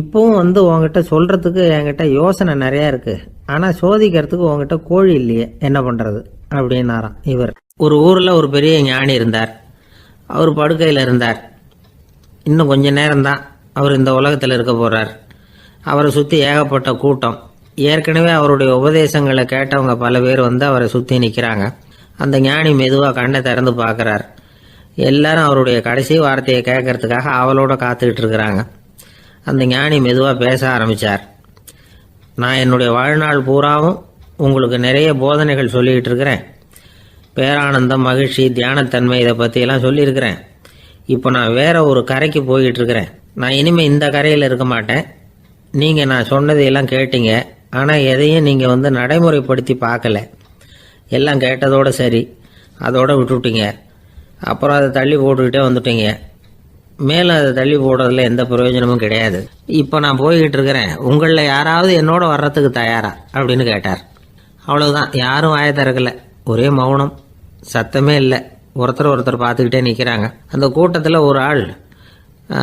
இப்போவும் உங்ககிட்ட சொல்கிறதுக்கு என்கிட்ட யோசனை நிறையா இருக்குது. ஆனால் சோதிக்கிறதுக்கு உங்ககிட்ட கோழி இல்லையே, என்ன பண்ணுறது அப்படின்னாராம் இவர். ஒரு ஊரில் ஒரு பெரிய ஞானி இருந்தார். அவர் படுக்கையில் இருந்தார். இன்னும் கொஞ்ச நேரம்தான் அவர் இந்த உலகத்தில் இருக்க போகிறார். அவரை சுற்றி ஏகப்பட்ட கூட்டம். ஏற்கனவே அவருடைய உபதேசங்களை கேட்டவங்க பல பேர் அவரை சுற்றி நிற்கிறாங்க. அந்த ஞானி மெதுவாக கண்ணை திறந்து பார்க்குறார். எல்லாரும் அவருடைய கடைசி வார்த்தையை கேட்கறதுக்காக அவளோட காத்துக்கிட்டு இருக்கிறாங்க. அந்த ஞானி மெதுவாக பேச ஆரம்பித்தார். நான் என்னுடைய வாழ்நாள் பூராவும் உங்களுக்கு நிறைய போதனைகள் சொல்லிக்கிட்டு இருக்கிறேன். பேரானந்தம், மகிழ்ச்சி, தியானத்தன்மை, இதை பற்றியெல்லாம் சொல்லியிருக்கிறேன். இப்போ நான் வேற ஒரு கரைக்கு போய்கிட்டு இருக்கிறேன். நான் இனிமேல் இந்த கரையில் இருக்க மாட்டேன். நீங்கள் நான் சொன்னதையெல்லாம் கேட்டீங்க, ஆனால் எதையும் நீங்கள் நடைமுறைப்படுத்தி பார்க்கல. எல்லாம் கேட்டதோடு சரி, அதோடு விட்டுவிட்டீங்க. அப்புறம் அதை தள்ளி போட்டுக்கிட்டே வந்துட்டீங்க. மேலும் அதை தள்ளி போடுறதுல எந்த பிரயோஜனமும் கிடையாது. இப்போ நான் போய்கிட்டு இருக்கிறேன். உங்களில் யாராவது என்னோட வர்றதுக்கு தயாரா அப்படின்னு கேட்டார். அவ்வளவுதான். யாரும் வாயை திறக்கலை. ஒரே மௌனம், சத்தமே இல்லை. ஒருத்தர் பார்த்துக்கிட்டே நிற்கிறாங்க. அந்த கூட்டத்தில் ஒரு ஆள்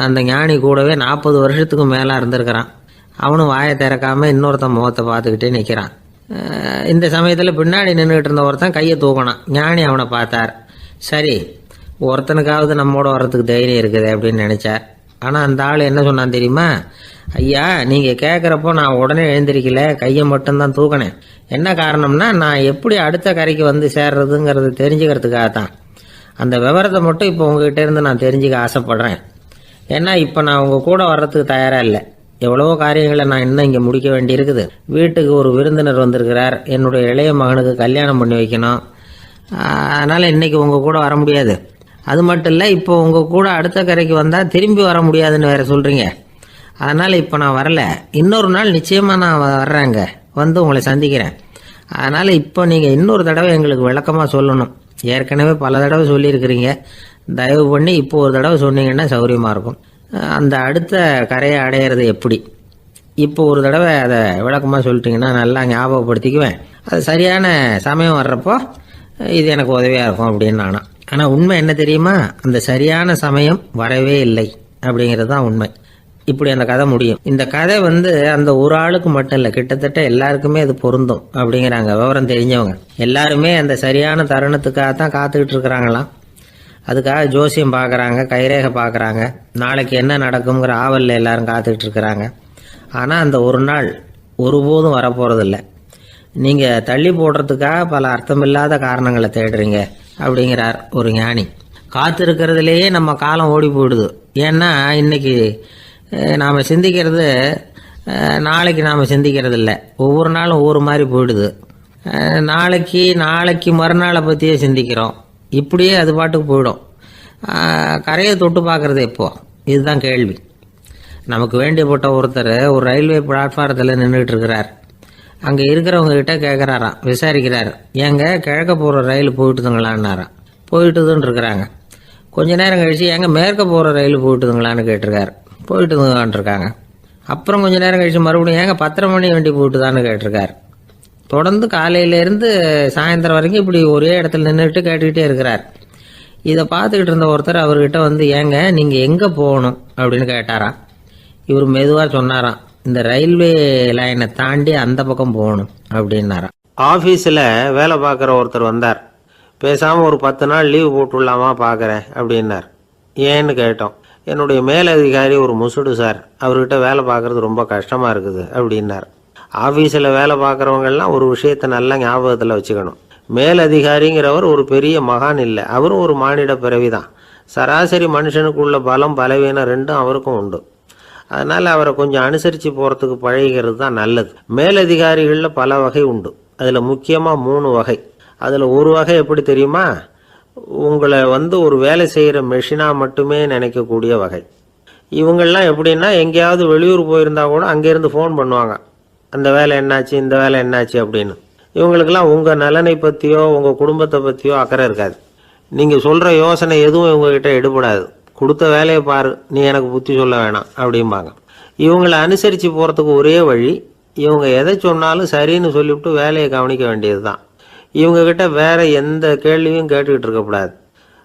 அந்த ஞானி கூடவே 40 வருஷத்துக்கு மேலே இருந்திருக்கிறான். அவனும் வாயை திறக்காமல் இன்னொருத்தன் முகத்தை பார்த்துக்கிட்டே நிற்கிறான். இந்த சமயத்தில் பின்னாடி நின்றுக்கிட்டு இருந்த ஒருத்தன் கையை தூக்கினான். ஞானி அவனை பார்த்தார். சரி, ஒருத்தனுக்காவது நம்மோட வர்றதுக்கு தைரியம் இருக்குது அப்படின்னு நினச்சார். ஆனால் அந்த ஆள் என்ன சொன்னான் தெரியுமா? ஐயா, நீங்கள் கேட்குறப்போ நான் உடனே எழுந்திருக்கல, கையை மட்டும்தான் தூக்கினேன். என்ன காரணம்னா, நான் எப்படி அடுத்த கரைக்கு சேர்றதுங்கிறது தெரிஞ்சுக்கிறதுக்காக தான். அந்த விவரத்தை மட்டும் இப்போ உங்ககிட்ட இருந்து நான் தெரிஞ்சுக்க ஆசைப்படுறேன். ஏன்னா இப்போ நான் உங்கள் கூட வர்றதுக்கு தயாராக இல்லை. எவ்வளவோ காரியங்களை நான் இன்னும் இங்கே முடிக்க வேண்டி இருக்குது. வீட்டுக்கு ஒரு விருந்தினர் வந்திருக்கிறார். என்னுடைய இளைய மகனுக்கு கல்யாணம் பண்ணி வைக்கணும். அதனால் இன்றைக்கி உங்கள் கூட வர முடியாது. அது மட்டும் இல்லை, இப்போ உங்கள் கூட அடுத்த கரைக்கு வந்தால் திரும்பி வர முடியாதுன்னு வேறு சொல்கிறீங்க. அதனால் இப்போ நான் வரல. இன்னொரு நாள் நிச்சயமாக நான் வர்றேங்க, உங்களை சந்திக்கிறேன். அதனால் இப்போ நீங்கள் இன்னொரு தடவை எங்களுக்கு விளக்கமாக சொல்லணும். ஏற்கனவே பல தடவை சொல்லியிருக்கிறீங்க. தயவு பண்ணி இப்போ ஒரு தடவை சொன்னீங்கன்னா சௌகரியமாக இருக்கும். அந்த அடுத்த கரையை அடையிறது எப்படி? இப்போ ஒரு தடவை அதை விளக்கமாக சொல்லிட்டிங்கன்னா நல்லா ஞாபகப்படுத்திக்குவேன். அது சரியான சமயம் வர்றப்போ இது எனக்கு உதவியாக இருக்கும் அப்படின்னு நானா. ஆனால் உண்மை என்ன தெரியுமா, அந்த சரியான சமயம் வரவே இல்லை அப்படிங்கிறது தான் உண்மை. இப்படி அந்த கதை முடியும். இந்த கதை அந்த ஒரு ஆளுக்கு மட்டும் இல்லை, கிட்டத்தட்ட எல்லாருக்குமே அது பொருந்தும் அப்படிங்கிறாங்க விவரம் தெரிஞ்சவங்க. எல்லாருமே அந்த சரியான தருணத்துக்காக தான் காத்துக்கிட்டு இருக்கிறாங்களாம். அதுக்காக ஜோசியம் பார்க்குறாங்க, கைரேகை பார்க்குறாங்க, நாளைக்கு என்ன நடக்குங்கிற ஆவலில் எல்லாரும் காத்துக்கிட்டு இருக்கிறாங்க. ஆனால் அந்த ஒரு நாள் ஒருபோதும் வரப்போகிறதில்ல. நீங்கள் தள்ளி போடுறதுக்காக பல அர்த்தமில்லாத காரணங்களை தேடுறீங்க அப்படிங்கிறார் ஒரு ஞானி. காத்திருக்கிறதுலேயே நம்ம காலம் ஓடி போயிடுது. ஏன்னா இன்னைக்கு நாம் சிந்திக்கிறது நாளைக்கு நாம் சிந்திக்கிறது இல்லை. ஒவ்வொரு நாளும் ஒவ்வொரு மாதிரி போயிடுது. நாளைக்கு மறுநாளை பற்றியே சிந்திக்கிறோம். இப்படியே அது பாட்டுக்கு போயிடும். கரையை தொட்டு பார்க்குறது எப்போ, இதுதான் கேள்வி. நமக்கு வேண்டியப்பட்ட ஒருத்தர் ஒரு ரயில்வே பிளாட்ஃபாரத்தில் நின்றுட்டு இருக்கிறார். அங்கே இருக்கிறவங்க கிட்ட கேட்குறாராம், விசாரிக்கிறார், ஏங்க கிழக்க போகிற ரயில் போயிட்டுதுங்களான்னாராம். போயிட்டுதுன்னு இருக்கிறாங்க. கொஞ்ச நேரம் கழிச்சு ஏங்க மேற்க போகிற ரயில் போயிட்டுதுங்களான்னு கேட்டிருக்காரு. போயிட்டுதுங்களான் இருக்காங்க. அப்புறம் கொஞ்ச நேரம் கழிச்சு மறுபடியும் ஏங்க 10:30 மணி வண்டி போயிட்டுதான்னு கேட்டிருக்காரு. தொடர்ந்து காலையிலேருந்து சாயந்தரம் வரைக்கும் இப்படி ஒரே இடத்துல நின்றுட்டு கேட்டுக்கிட்டே இருக்கிறார். இதை பார்த்துக்கிட்டு இருந்த ஒருத்தர் அவர்கிட்ட ஏங்க நீங்கள் எங்கே போகணும் அப்படின்னு கேட்டாராம். இவர் மெதுவாக சொன்னாராம், இந்த ரயில்வே லைனை தாண்டி அந்த பக்கம் போகணும் அப்படின்னாராம். ஆஃபீஸில் வேலை பார்க்குற ஒருத்தர் வந்தார். பேசாமல் ஒரு 10 நாள் லீவு போட்டுடலாமா பார்க்குறேன் அப்படின்னார். ஏன்னு கேட்டோம். என்னுடைய மேலதிகாரி ஒரு முசுடு சார், அவர்கிட்ட வேலை பார்க்குறது ரொம்ப கஷ்டமாக இருக்குது அப்படின்னார். ஆஃபீஸில் வேலை பார்க்குறவங்கெல்லாம் ஒரு விஷயத்தை நல்லா ஞாபகத்தில் வச்சுக்கணும். மேலதிகாரிங்கிறவர் ஒரு பெரிய மகான் இல்லை, அவரும் ஒரு மானிட பிறவி தான். சராசரி மனுஷனுக்குள்ள பலம் பலவீனம் ரெண்டும் அவருக்கும் உண்டு. அதனால் அவரை கொஞ்சம் அனுசரித்து போகிறதுக்கு பழகிறது தான் நல்லது. மேலதிகாரிகளில் பல வகை உண்டு. அதில் முக்கியமாக 3 வகை. அதில் ஒரு வகை எப்படி தெரியுமா, உங்களை ஒரு வேலை செய்கிற மெஷினாக மட்டுமே நினைக்கக்கூடிய வகை. இவங்கெல்லாம் எப்படின்னா, எங்கேயாவது வெளியூர் போயிருந்தா கூட அங்கேருந்து ஃபோன் பண்ணுவாங்க, அந்த வேலை என்னாச்சு, இந்த வேலை என்னாச்சு அப்படின்னு. இவங்களுக்கெல்லாம் உங்கள் நலனை பற்றியோ உங்கள் குடும்பத்தை பற்றியோ அக்கறை இருக்காது. நீங்கள் சொல்கிற யோசனை எதுவும் இவங்ககிட்ட எடுபடாது. கொடுத்த வேலையை பாரு, நீ எனக்கு புத்தி சொல்ல வேணாம் அப்படிம்பாங்க. இவங்களை அனுசரித்து போகிறதுக்கு ஒரே வழி, இவங்க எதை சொன்னாலும் சரின்னு சொல்லிவிட்டு வேலையை கவனிக்க வேண்டியது தான். இவங்ககிட்ட வேற எந்த கேள்வியும் கேட்டுக்கிட்டு இருக்கக்கூடாது.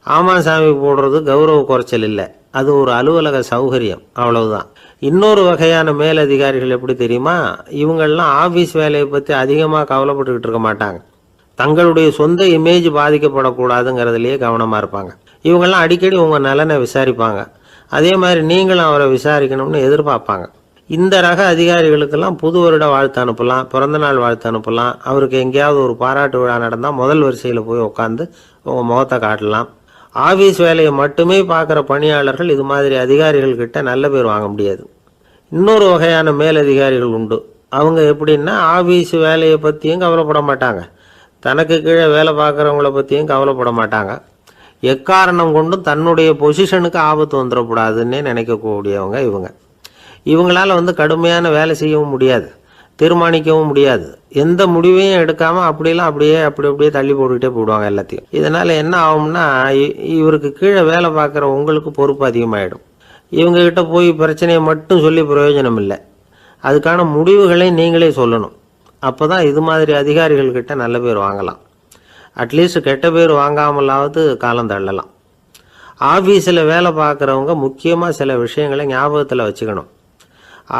ஆமாம் சாமி போடுறது கௌரவ குறைச்சல் இல்லை, அது ஒரு அலுவலக சௌகரியம், அவ்வளவுதான். இன்னொரு வகையான மேலதிகாரிகள் எப்படி தெரியுமா, இவங்கெல்லாம் ஆஃபீஸ் வேலையை பற்றி அதிகமாக கவலைப்பட்டுக்கிட்டு இருக்க மாட்டாங்க. தங்களுடைய சொந்த இமேஜ் பாதிக்கப்படக்கூடாதுங்கிறதுலையே கவனமாக இருப்பாங்க. இவங்கெல்லாம் அடிக்கடி உங்கள் நலனை விசாரிப்பாங்க. அதே மாதிரி நீங்களும் அவரை விசாரிக்கணும்னு எதிர்பார்ப்பாங்க. இந்த ரக அதிகாரிகளுக்கெல்லாம் புது வருட வாழ்த்து அனுப்பலாம், பிறந்தநாள் வாழ்த்து அனுப்பலாம். அவருக்கு எங்கேயாவது ஒரு பாராட்டு விழா நடந்தால் முதல் வரிசையில் போய் உட்காந்து உங்கள் முகத்தை காட்டலாம். ஆஃபீஸ் வேலையை மட்டுமே பார்க்குற பணியாளர்கள் இது மாதிரி அதிகாரிகள்கிட்ட நல்ல பேர் வாங்க முடியாது. இன்னொரு வகையான மேலதிகாரிகள் உண்டு. அவங்க எப்படின்னா, ஆஃபீஸ் வேலையை பற்றியும் கவலைப்பட மாட்டாங்க, தனக்கு கீழே வேலை பார்க்குறவங்கள பற்றியும் கவலைப்பட மாட்டாங்க. எக்காரணம் கொண்டும் தன்னுடைய பொசிஷனுக்கு ஆபத்து வந்துடக்கூடாதுன்னே நினைக்கக்கூடியவங்க இவங்க. இவங்களால் கடுமையான வேலை செய்யவும் முடியாது, தீர்மானிக்கவும் முடியாது. எந்த முடிவையும் எடுக்காமல் அப்படியே தள்ளி போட்டுக்கிட்டே போடுவாங்க எல்லாத்தையும். இதனால் என்ன ஆகும்னா, இவருக்கு கீழே வேலை பார்க்குற உங்களுக்கு பொறுப்பு அதிகமாகிடும். இவங்ககிட்ட போய் பிரச்சனையை மட்டும் சொல்லி பிரயோஜனம் இல்லை, அதுக்கான முடிவுகளை நீங்களே சொல்லணும். அப்போ தான் இது மாதிரி அதிகாரிகள்கிட்ட நல்ல பேர் வாங்கலாம். அட்லீஸ்ட் கெட்ட பேர் வாங்காமலாவது காலம் தள்ளலாம். ஆஃபீஸில் வேலை பார்க்குறவங்க முக்கியமாக சில விஷயங்களை ஞாபகத்தில் வச்சுக்கணும்.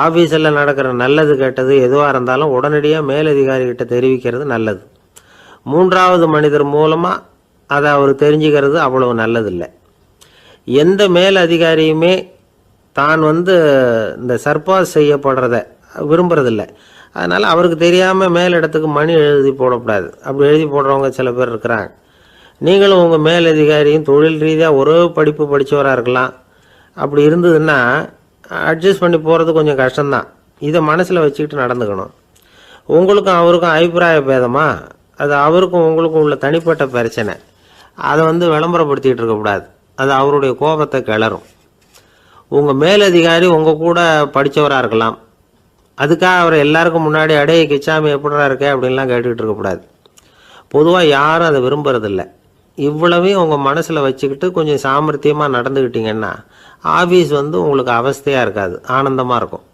ஆஃபீஸில் நடக்கிற நல்லது கெட்டது எதுவாக இருந்தாலும் உடனடியாக மேலதிகாரிகிட்ட தெரிவிக்கிறது நல்லது. 3வது மனிதர் மூலமாக அதை அவர் தெரிஞ்சுக்கிறது அவ்வளவு நல்லதில்லை. எந்த மேலதிகாரியுமே தான் இந்த சர்பாஸ் செய்யப்படுறத விரும்புறதில்லை. அதனால் அவருக்கு தெரியாமல் மேலிடத்துக்கு மணி எழுதி போடக்கூடாது. அப்படி எழுதி போடுறவங்க சில பேர் இருக்கிறாங்க. நீங்களும் உங்கள் மேலதிகாரியும் தொழில் ரீதியாக ஒரே படிப்பு படித்தவராக இருக்கலாம். அப்படி இருந்ததுன்னா அட்ஜஸ்ட் பண்ணி போகிறது கொஞ்சம் கஷ்டம்தான். இதை மனசில் வச்சுக்கிட்டு நடந்துக்கணும். உங்களுக்கும் அவருக்கும் அபிப்பிராய பேதமா, அது அவருக்கும் உங்களுக்கும் உள்ள தனிப்பட்ட பிரச்சனை. அதை விளம்பரப்படுத்திக்கிட்டு இருக்கக்கூடாது, அது அவருடைய கோபத்தை கிளறும். உங்கள் மேலதிகாரி உங்கள் கூட படித்தவராக இருக்கலாம், அதுக்காக அவரை எல்லாருக்கும் முன்னாடி அடைய கிச்சாமி எப்படிடா இருக்க அப்படின்லாம் கேட்டுக்கிட்டு இருக்கக்கூடாது. பொதுவாக யாரும் அதை விரும்புறதில்லை. இவ்வளவையும் உங்கள் மனசில் வச்சுக்கிட்டு கொஞ்சம் சாமர்த்தியமாக நடந்துக்கிட்டிங்கன்னா ஆஃபீஸ் உங்களுக்கு அவஸ்தையாக இருக்காது, ஆனந்தமாக இருக்கும்.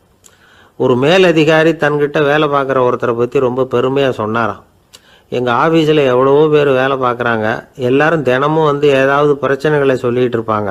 ஒரு மேலதிகாரி தன்கிட்ட வேலை பார்க்குற ஒருத்தரை பற்றி ரொம்ப பெருமையாக சொன்னாராம். எங்கள் ஆஃபீஸில் எவ்வளவோ பேர் வேலை பார்க்குறாங்க, எல்லாரும் தினமும் வந்து ஏதாவது பிரச்சனைகளை சொல்லிகிட்டு இருப்பாங்க.